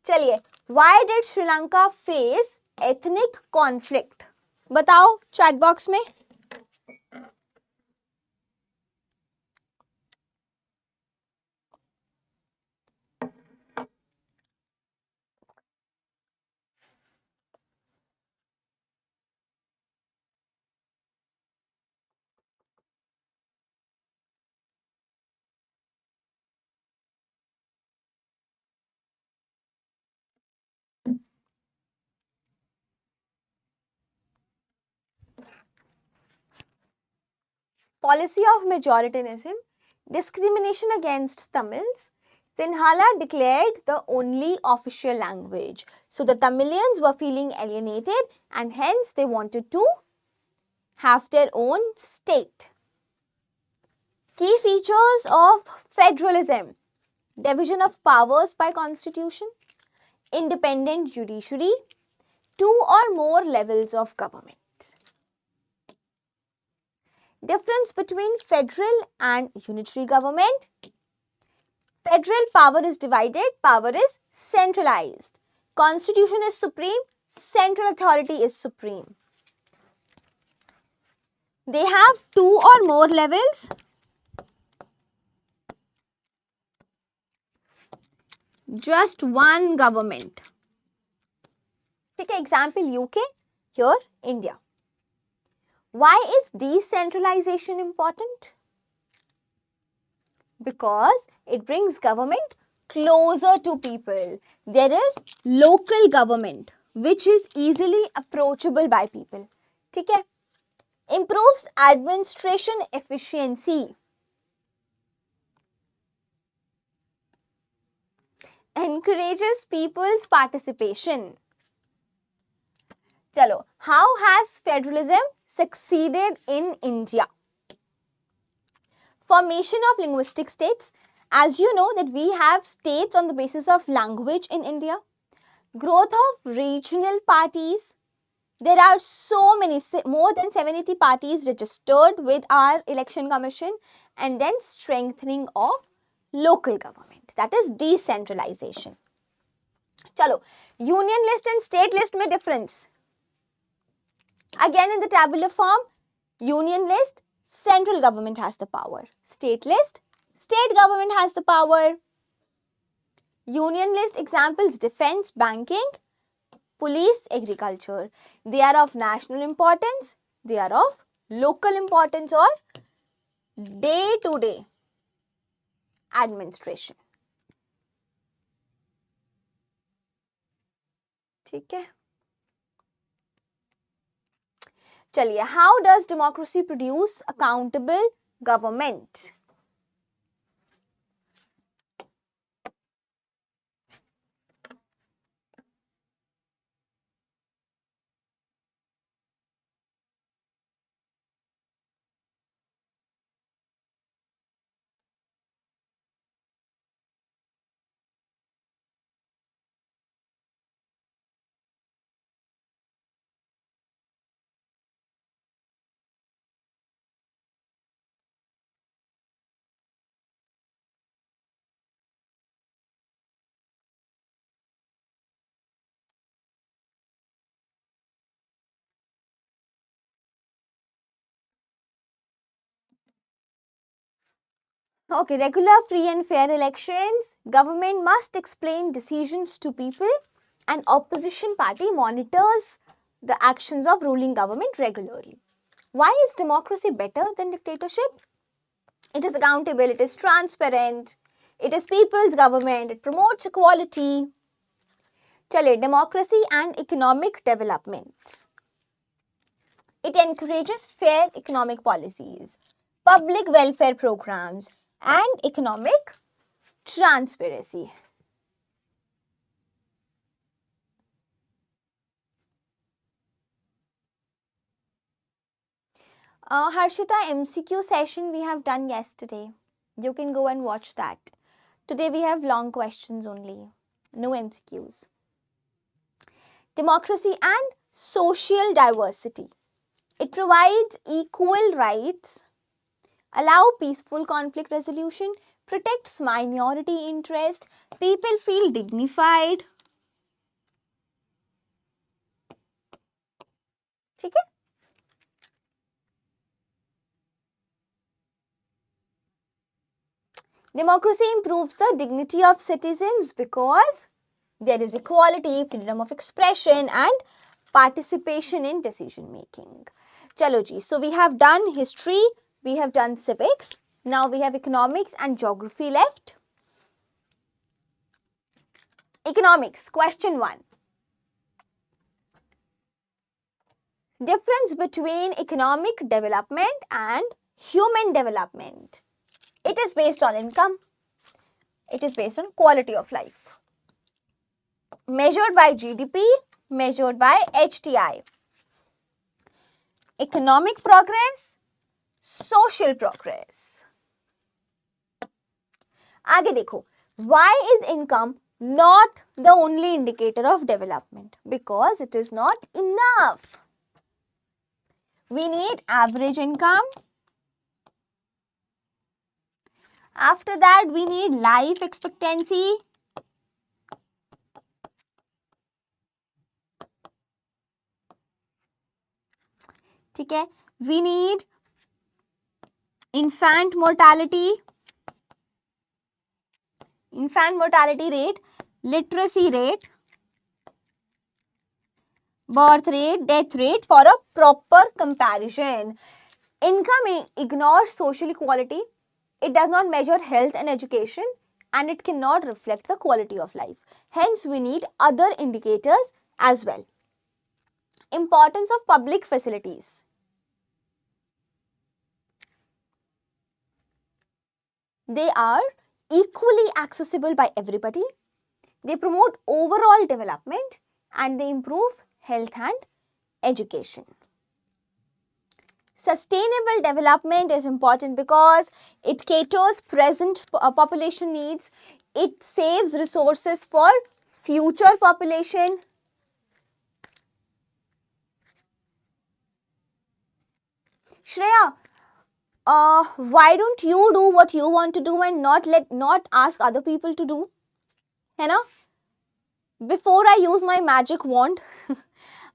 चलिए, why did Sri Lanka face ethnic conflict? बताओ chat box में. Policy of majoritarianism, discrimination against Tamils. Sinhala declared the only official language. So the Tamilians were feeling alienated and hence they wanted to have their own state. Key features of federalism: division of powers by constitution, independent judiciary, 2 or more levels of government. Difference between federal and unitary government. Federal power is divided, power is centralized. Constitution is supreme, central authority is supreme. They have 2 or more levels. Just one government. Take an example UK, here India. Why is decentralization important? Because it brings government closer to people. There is local government which is easily approachable by people. ठीक है? Improves administration efficiency. Encourages people's participation. Chalo, how has federalism succeeded in India? Formation of linguistic states. As you know that we have states on the basis of language in India. Growth of regional parties. There are so many, more than 780 parties registered with our election commission, and then strengthening of local government. That is decentralization. Chalo, union list and state list mein difference. Again in the tabular form, union list, central government has the power. State list, state government has the power. Union list examples: defense, banking, police, agriculture. They are of national importance, they are of local importance or day-to-day administration. ठीक है? चलिए, how does democracy produce accountable government? Okay, regular, free and fair elections. Government must explain decisions to people and opposition party monitors the actions of ruling government regularly. Why is democracy better than dictatorship? It is accountable, it is transparent, It is people's government. It promotes equality. Chale, democracy and economic development. It encourages fair economic policies, public welfare programs, and economic transparency. Harshita, MCQ session we have done yesterday. You can go and watch that. Today we have long questions only. No MCQs. Democracy and social diversity. It provides equal rights, allow peaceful conflict resolution, protects minority interest, people feel dignified. ठीक है? Democracy improves the dignity of citizens because there is equality, freedom of expression and participation in decision making. Chalo ji, so we have done history, we have done civics, now we have economics and geography left. Economics, question 1. Difference between economic development and human development. It is based on income. It is based on quality of life. Measured by GDP, measured by HTI. Economic progress, social progress. आगे देखो, why is income not the only indicator of development? Because it is not enough. We need average income. After that, we need life expectancy. ठीक है? We need infant mortality rate, literacy rate, birth rate, death rate for a proper comparison. Income ignores social equality. It does not measure health and education, and it cannot reflect the quality of life. Hence, we need other indicators as well. Importance of public facilities. They are equally accessible by everybody. They promote overall development and they improve health and education. Sustainable development is important because it caters present population needs. It saves resources for future population. Shreya, why don't you do what you want to do and not ask other people to do? है ना? Before I use my magic wand,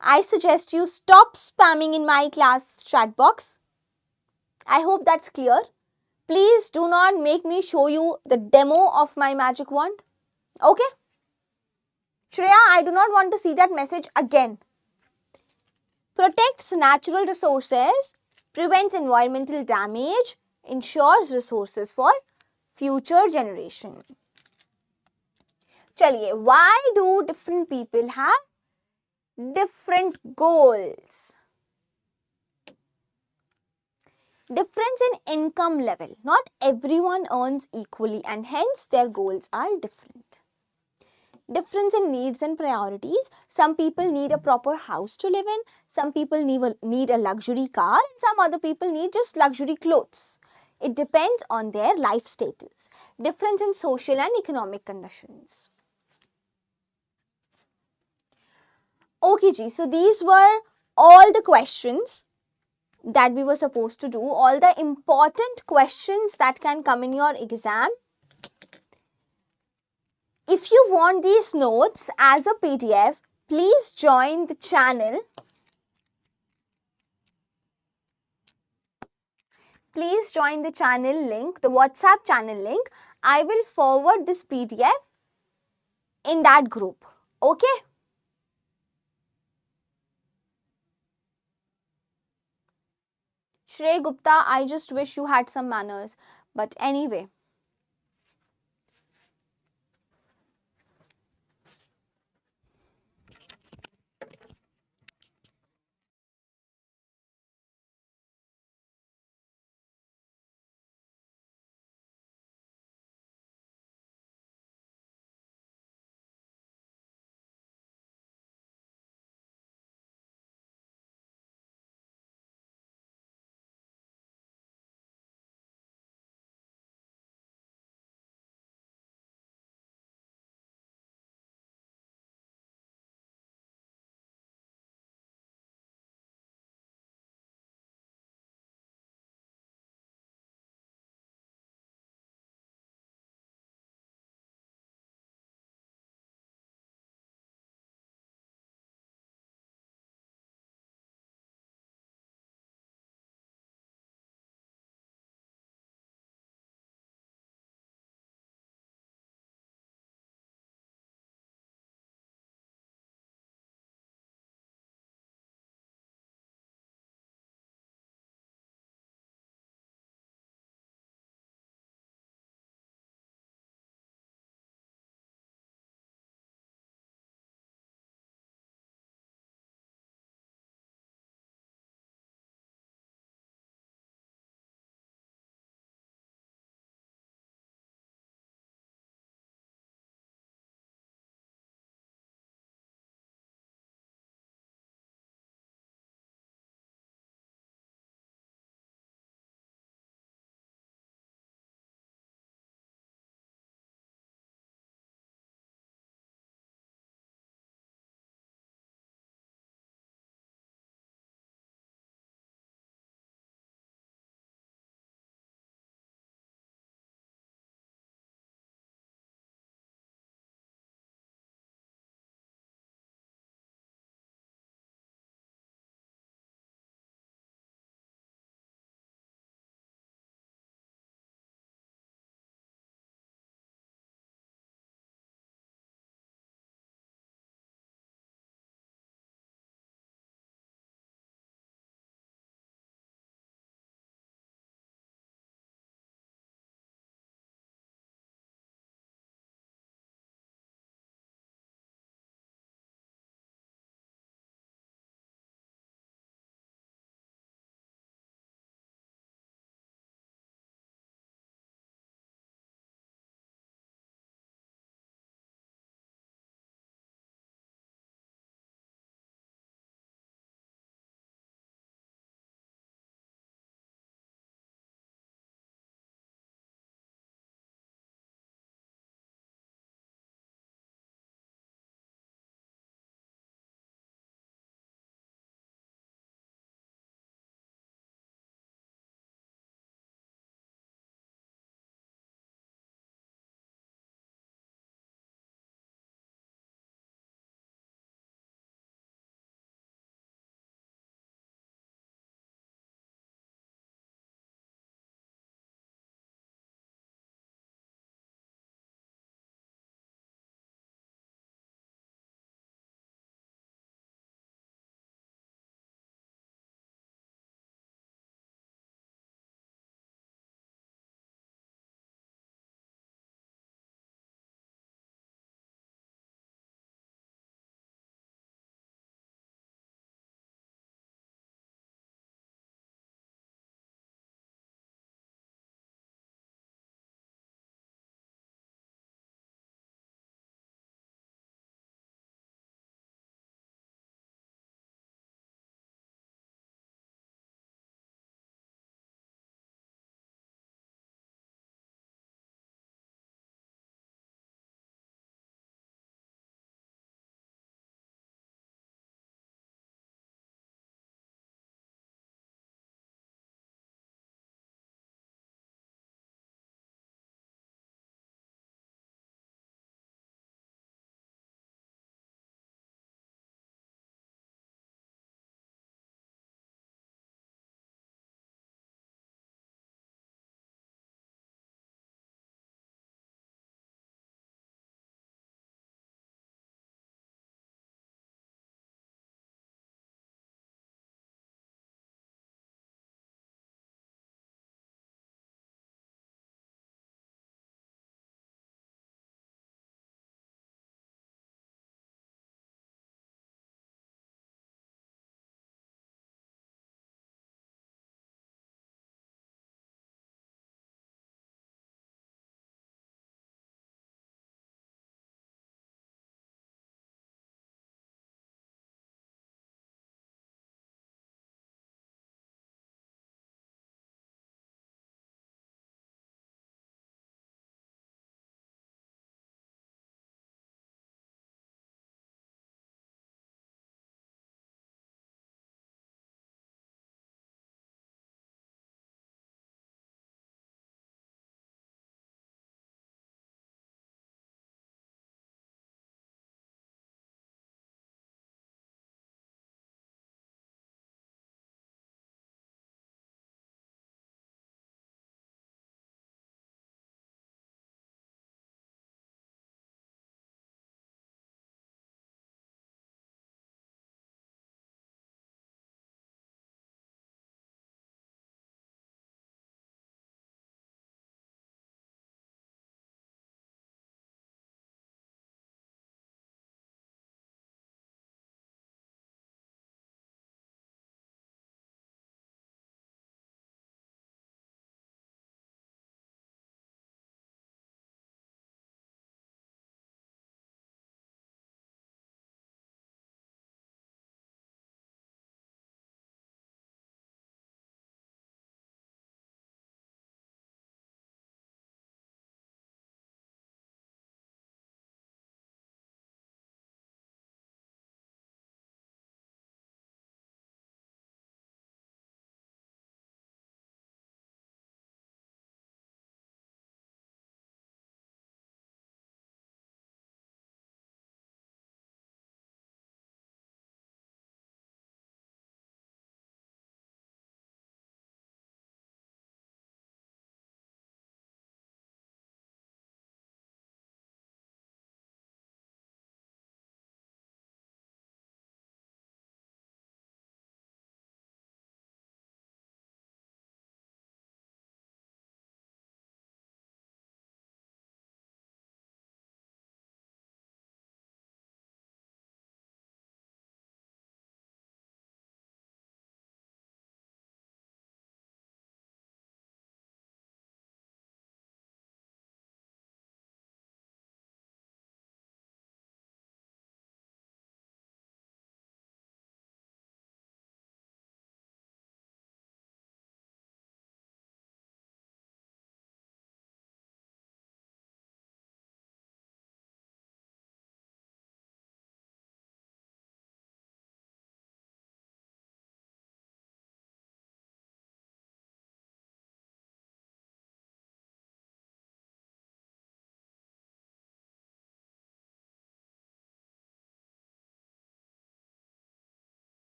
I suggest you stop spamming in my class chat box. I hope that's clear. Please do not make me show you the demo of my magic wand. Okay? Shreya, I do not want to see that message again. Protects natural resources, prevents environmental damage, ensures resources for future generation. Chaliye, why do different people have different goals? Difference in income level. Not everyone earns equally and hence their goals are different. Difference in needs and priorities. Some people need a proper house to live in. Some people need a luxury car and some other people need just luxury clothes. It depends on their life status. Difference in social and economic conditions. Okay, ji. So these were all the questions that we were supposed to do. All the important questions that can come in your exam. If you want these notes as a PDF, please join the channel. Please join the channel link, the WhatsApp channel link. I will forward this PDF in that group. Okay? Shrey Gupta, I just wish you had some manners. But anyway.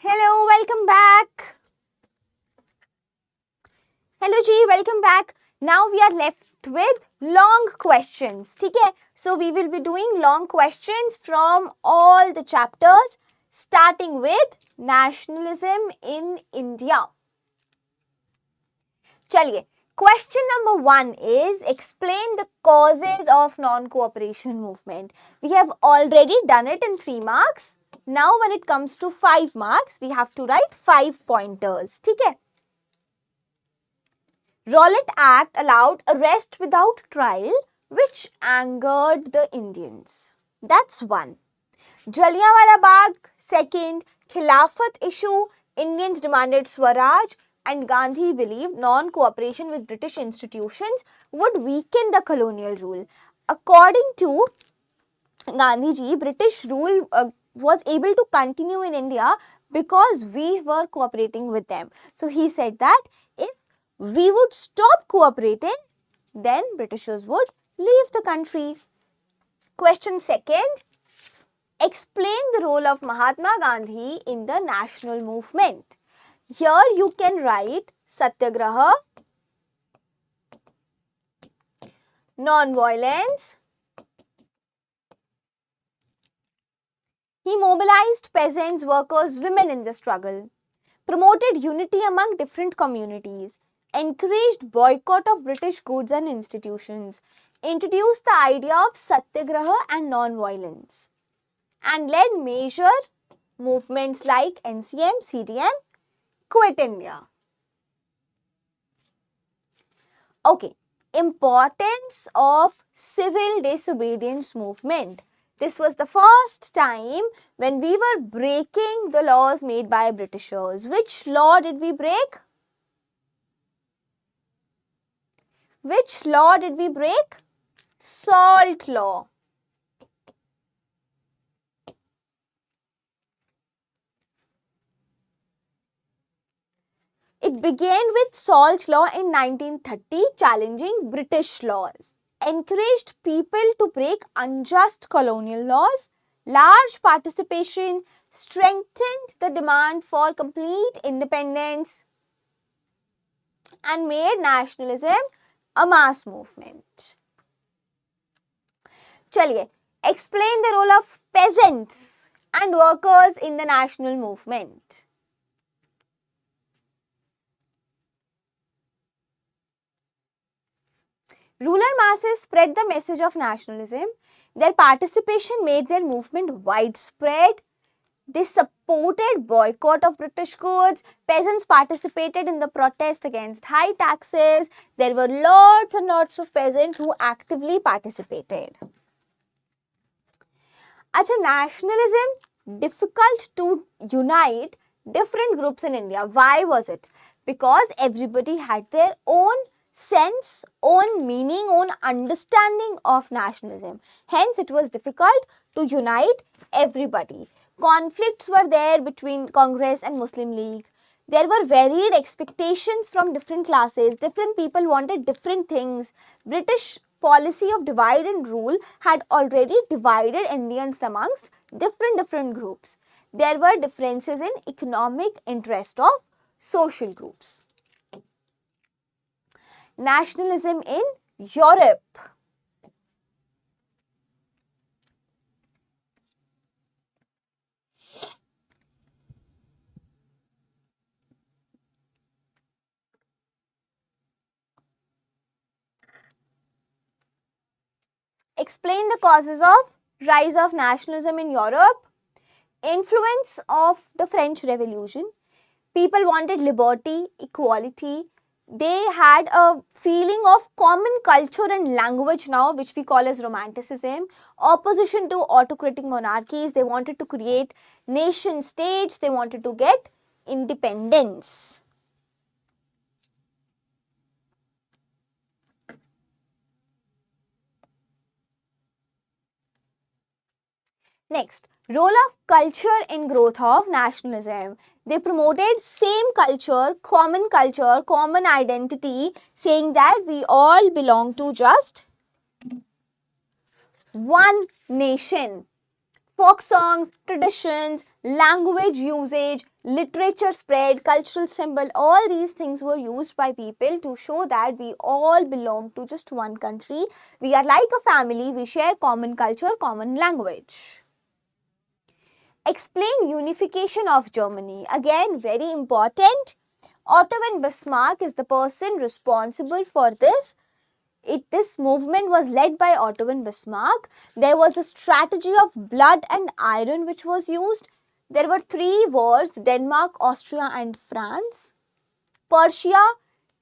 Hello, welcome back. Hello Ji, welcome back. Now we are left with long questions. Okay? So we will be doing long questions from all the chapters, starting with nationalism in India. Chaliye. Question number 1 is explain the causes of non-cooperation movement. We have already done it in 3 marks. Now when it comes to 5 marks, we have to write 5 pointers. Okay? Rowlatt Act allowed arrest without trial, which angered the Indians. That's one. Jallianwala Bagh, second. Khilafat issue, Indians demanded Swaraj, and Gandhi believed non-cooperation with British institutions would weaken the colonial rule. According to Gandhiji, British rule was able to continue in India because we were cooperating with them. So he said that if we would stop cooperating, then Britishers would leave the country. Question second, explain the role of Mahatma Gandhi in the national movement. Here you can write Satyagraha, non-violence. He mobilized peasants, workers, women in the struggle, promoted unity among different communities, encouraged boycott of British goods and institutions, introduced the idea of Satyagraha and non-violence, and led major movements like NCM, CDM, Quit India. Okay, importance of civil disobedience movement. This was the first time when we were breaking the laws made by Britishers. Which law did we break? Which law did we break? Salt law. It began with Salt law in 1930, challenging British laws, encouraged people to break unjust colonial laws, large participation, strengthened the demand for complete independence, and made nationalism a mass movement. Chaliye, explain the role of peasants and workers in the national movement. Rural masses spread the message of nationalism. Their participation made their movement widespread. They supported boycott of British goods. Peasants participated in the protest against high taxes. There were lots and lots of peasants who actively participated. Acha, nationalism difficult to unite different groups in India. Why was it? Because everybody had their own sense, own meaning, own understanding of nationalism. Hence, it was difficult to unite everybody. Conflicts were there between Congress and Muslim League. There were varied expectations from different classes. Different people wanted different things. British policy of divide and rule had already divided Indians amongst different groups. There were differences in economic interest of social groups. Nationalism in Europe. Explain the causes of rise of nationalism in Europe. Influence of the French Revolution. People wanted liberty, equality. They had a feeling of common culture and language now, which we call as romanticism. Opposition to autocratic monarchies. They wanted to create nation states. They wanted to get independence. Next, role of culture in growth of nationalism. They promoted same culture, common identity, saying that we all belong to just one nation. Folk songs, traditions, language usage, literature spread, cultural symbol, all these things were used by people to show that we all belong to just one country. We are like a family, we share common culture, common language. Explain unification of Germany. Again, very important. Otto von Bismarck is the person responsible for this. This movement was led by Otto von Bismarck. There was a strategy of blood and iron which was used. There were 3 wars, Denmark, Austria and France. Persia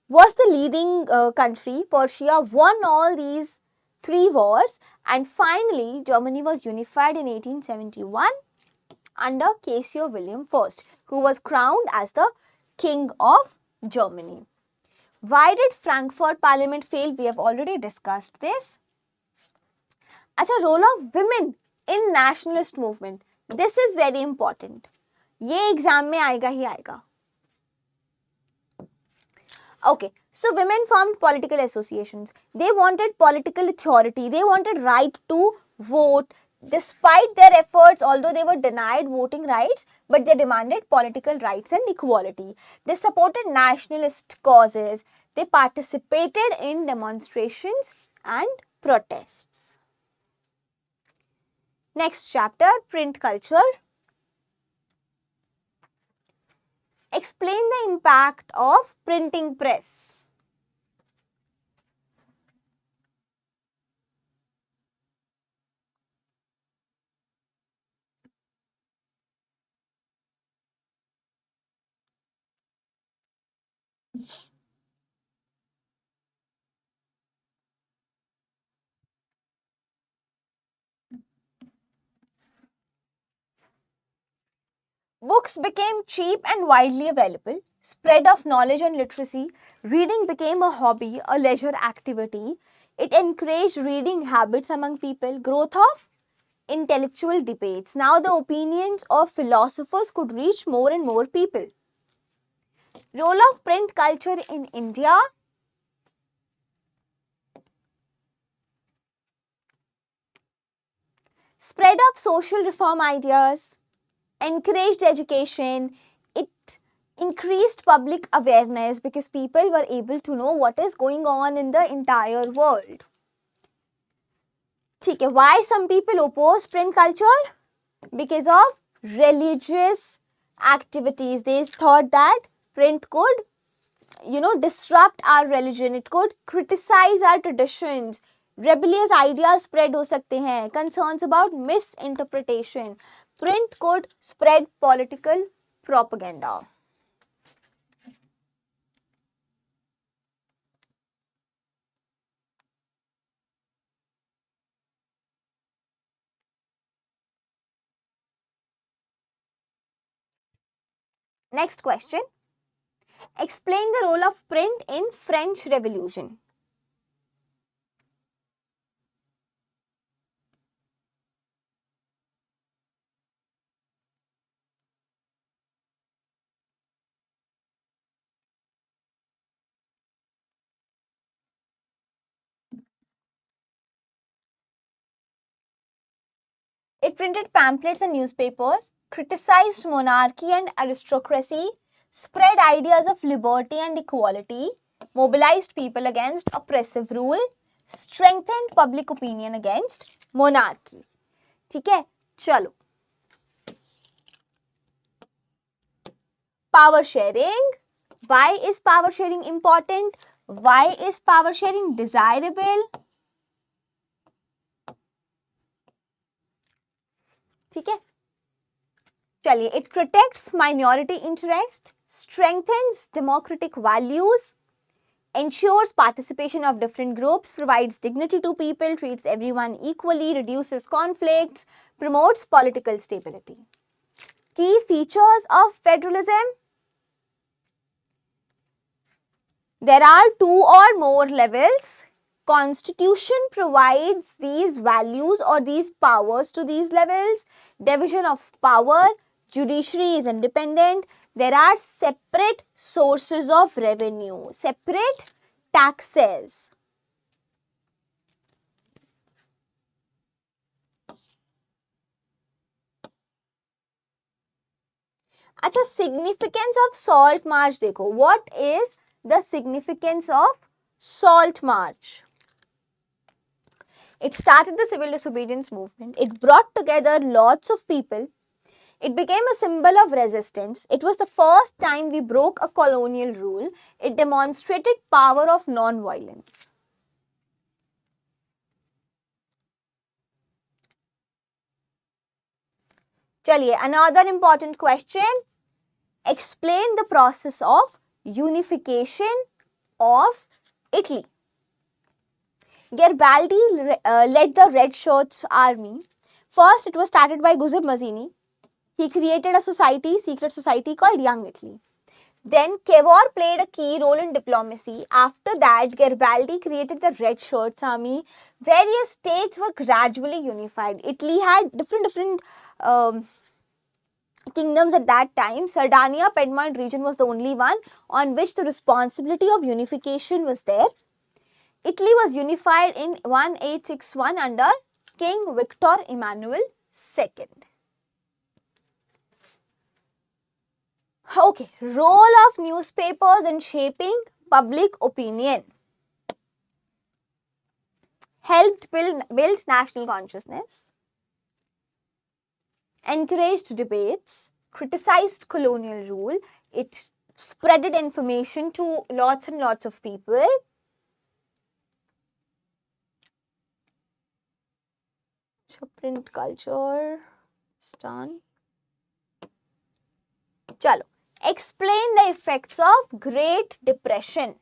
was the leading country. Persia won all these 3 wars, and finally Germany was unified in 1871 under Kaiser Wilhelm I, who was crowned as the King of Germany. Why did Frankfurt Parliament fail? We have already discussed this. अच्छा, role of women in nationalist movement. This is very important. ये exam में आएगा ही आएगा. Okay, so women formed political associations. They wanted political authority. They wanted right to vote. Despite their efforts, although they were denied voting rights, but they demanded political rights and equality. They supported nationalist causes. They participated in demonstrations and protests. Next chapter, print culture. Explain the impact of printing press. Books became cheap and widely available. Spread of knowledge and literacy. Reading became a hobby, a leisure activity. It encouraged reading habits among people. Growth of intellectual debates. Now the opinions of philosophers could reach more and more people. Role of print culture in India. Spread of social reform ideas. Encouraged education. It increased public awareness because people were able to know what is going on in the entire world. ठीक है, why some people oppose print culture? Because of religious activities. They thought that print could, disrupt our religion. It could criticize our traditions. Rebellious ideas spread हो सकते हैं. Concerns about misinterpretation. Print could spread political propaganda. Next question. Explain the role of print in French Revolution. It printed pamphlets and newspapers, criticized monarchy and aristocracy, spread ideas of liberty and equality, mobilized people against oppressive rule, strengthened public opinion against monarchy. ठीक है, चलो. Power sharing. Why is power sharing important? Why is power sharing desirable? ठीक है, चलिए. It protects minority interest, strengthens democratic values, ensures participation of different groups, provides dignity to people, treats everyone equally, reduces conflicts, promotes political stability. Key features of federalism. There are 2 or more levels. Constitution provides these values or these powers to these levels. Division of power. Judiciary is independent. There are separate sources of revenue, separate taxes. अच्छा, significance of salt march देखो. What is the significance of salt march? It started the civil disobedience movement. It brought together lots of people. It became a symbol of resistance. It was the first time we broke a colonial rule. It demonstrated power of non-violence. Chaliye, another important question. Explain the process of unification of Italy. Garibaldi led the Red Shirts army. First, it was started by Giuseppe Mazzini. He created a society, secret society called Young Italy. Then Cavour played a key role in diplomacy. After that, Garibaldi created the Red Shirts army. Various states were gradually unified. Italy had different kingdoms at that time. Sardinia, Piedmont region was the only one on which the responsibility of unification was there. Italy was unified in 1861 under King Victor Emmanuel II. Okay, role of newspapers in shaping public opinion. Helped build national consciousness, encouraged debates, criticized colonial rule, it spreaded information to lots and lots of people. So print culture is done. Chalo. Explain the effects of Great Depression.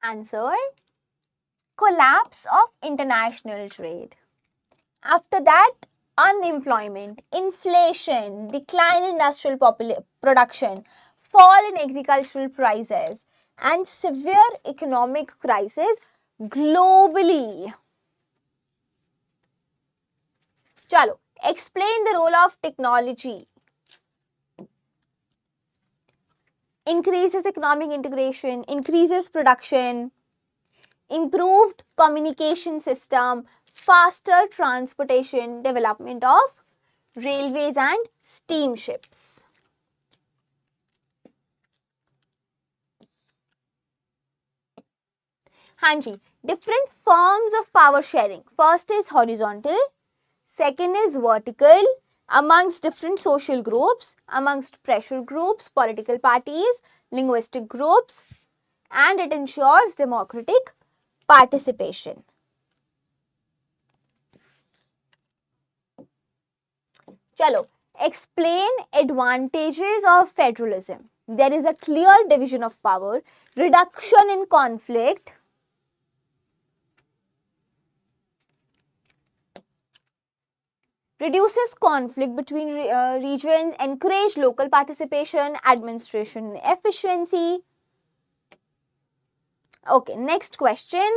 Answer. Collapse of international trade. After that, unemployment, inflation, decline in industrial production, fall in agricultural prices, and severe economic crisis globally. Chalo, explain the role of technology. Increases economic integration, increases production, improved communication system, faster transportation, development of railways and steamships. Hanji, different forms of power sharing. First is horizontal, second is vertical, amongst different social groups, amongst pressure groups, political parties, linguistic groups, and it ensures democratic participation. Chalo, explain advantages of federalism. There is a clear division of power, reduction in conflict, reduces conflict between regions, encourage local participation, administration efficiency. Okay, next question.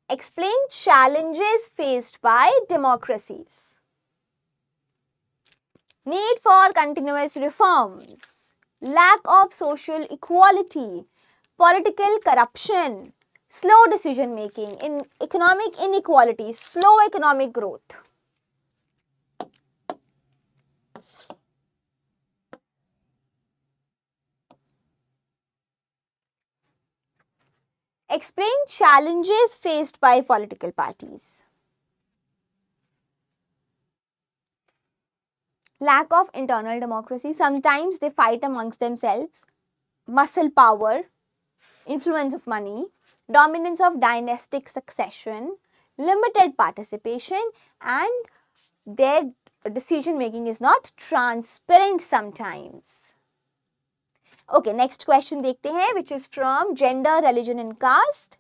Explain challenges faced by democracies. Need for continuous reforms, lack of social equality, political corruption, slow decision making, in economic inequality, slow economic growth. Explain challenges faced by political parties. Lack of internal democracy. Sometimes they fight amongst themselves. Muscle power, influence of money, dominance of dynastic succession, limited participation, and their decision making is not transparent sometimes. Okay, next question देखते हैं, which is from gender, religion and caste.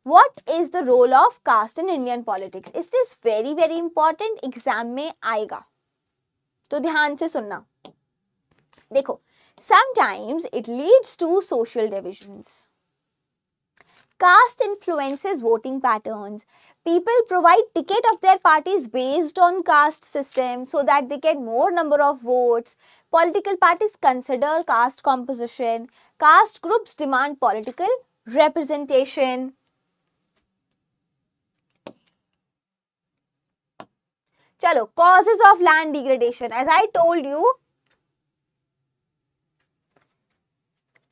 What is the role of caste in Indian politics? Is this very very important? Exam में आएगा, तो ध्यान से सुनना. देखो, sometimes it leads to social divisions. Caste influences voting patterns. People provide ticket of their parties based on caste system so that they get more number of votes. Political parties consider caste composition. Caste groups demand political representation. Chalo, causes of land degradation. As I told you,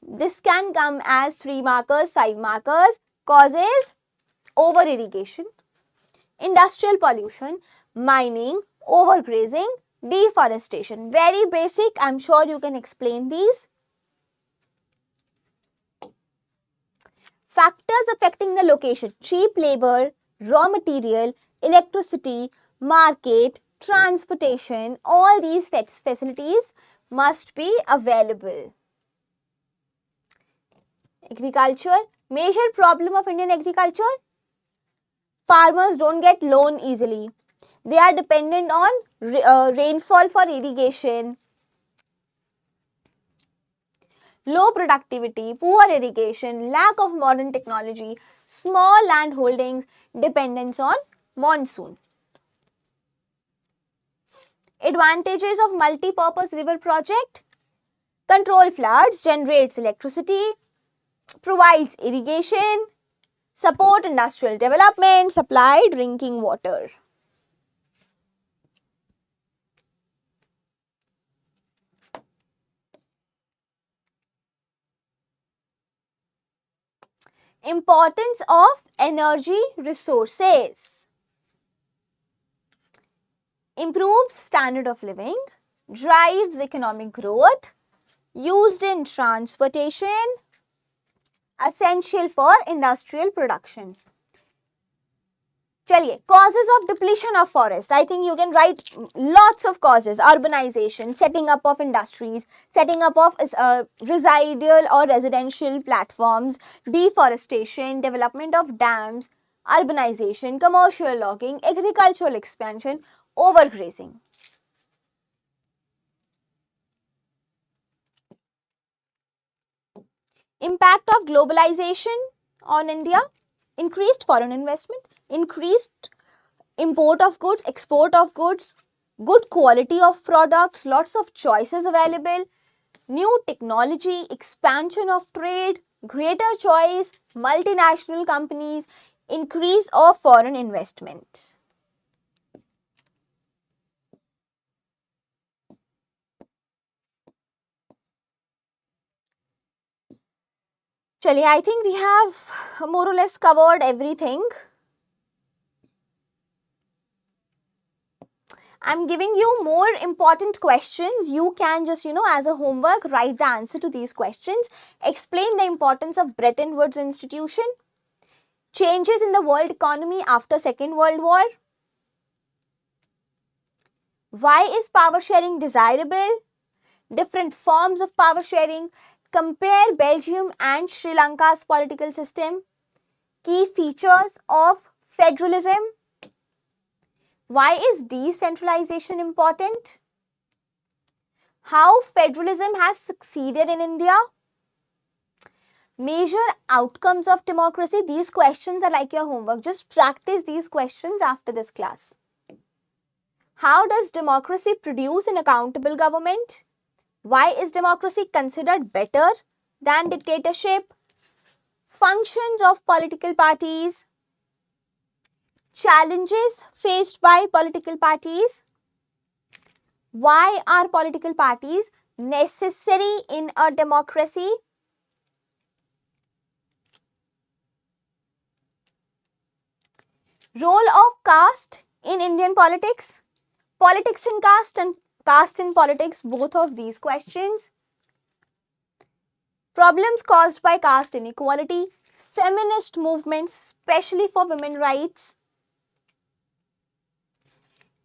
this can come as 3 markers, 5 markers. Causes: over irrigation, industrial pollution, mining, overgrazing, deforestation. Very basic. I'm sure you can explain these. Factors affecting the location: cheap labor, raw material, electricity, market, transportation. All these facilities must be available. Agriculture. Major problem of Indian agriculture: farmers don't get loan easily. They are dependent on rainfall for irrigation. Low productivity, poor irrigation, lack of modern technology, small land holdings, dependence on monsoon. Advantages of multi-purpose river project: control floods, generates electricity, provides irrigation, support industrial development, supply drinking water. Importance of energy resources: improves standard of living, drives economic growth, used in transportation, essential for industrial production. Chaliye, causes of depletion of forest. I think you can write lots of causes. Urbanization, setting up of industries, setting up of residential or residential platforms, deforestation, development of dams, urbanization, commercial logging, agricultural expansion, overgrazing. Impact of globalization on India: increased foreign investment, increased import of goods, export of goods, good quality of products, lots of choices available, new technology, expansion of trade, greater choice, multinational companies, increase of foreign investment. Chaliye, I think we have more or less covered everything. I'm giving you more important questions. You can just, as a homework, write the answer to these questions. Explain the importance of Bretton Woods Institution. Changes in the world economy after Second World War. Why is power sharing desirable? Different forms of power sharing. Compare Belgium and Sri Lanka's political system. Key features of federalism. Why is decentralization important? How federalism has succeeded in India? Major outcomes of democracy. These questions are like your homework. Just practice these questions after this class. How does democracy produce an accountable government? Why is democracy considered better than dictatorship? Functions of political parties. Challenges faced by political parties. Why are political parties necessary in a democracy? Role of caste in Indian politics. Politics in caste and caste in politics, both of these questions. Problems caused by caste inequality. Feminist movements, especially for women rights.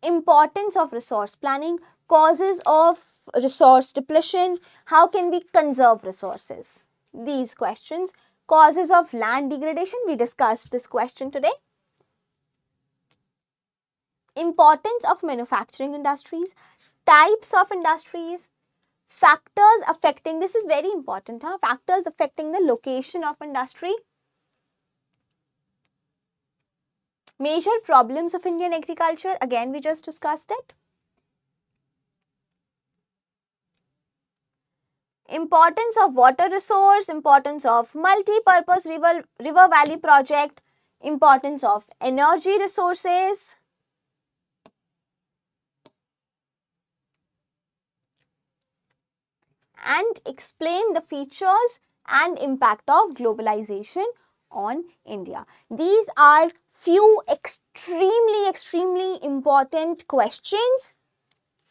Importance of resource planning. Causes of resource depletion. How can we conserve resources? These questions. Causes of land degradation, we discussed this question today. Importance of manufacturing industries, types of industries, factors affecting, this is very important, factors affecting the location of industry, major problems of Indian agriculture, again we just discussed it. Importance of water resource, importance of multi-purpose river valley project, importance of energy resources, and explain the features and impact of globalization on India. These are few extremely important questions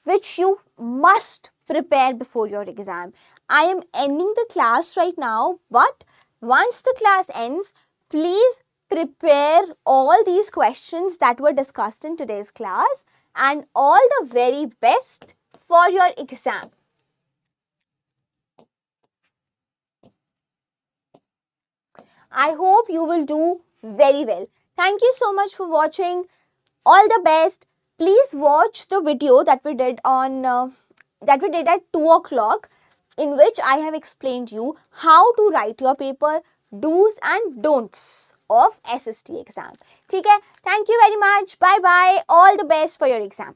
which you must prepare before your exam. I am ending the class right now, but once the class ends, please prepare all these questions that were discussed in today's class, and all the very best for your exam. I hope you will do very well. Thank you so much for watching. All the best. Please watch the video that we did at 2 o'clock, in which I have explained you how to write your paper, do's and don'ts of SST exam. Okay? Thank you very much. Bye bye. All the best for your exam.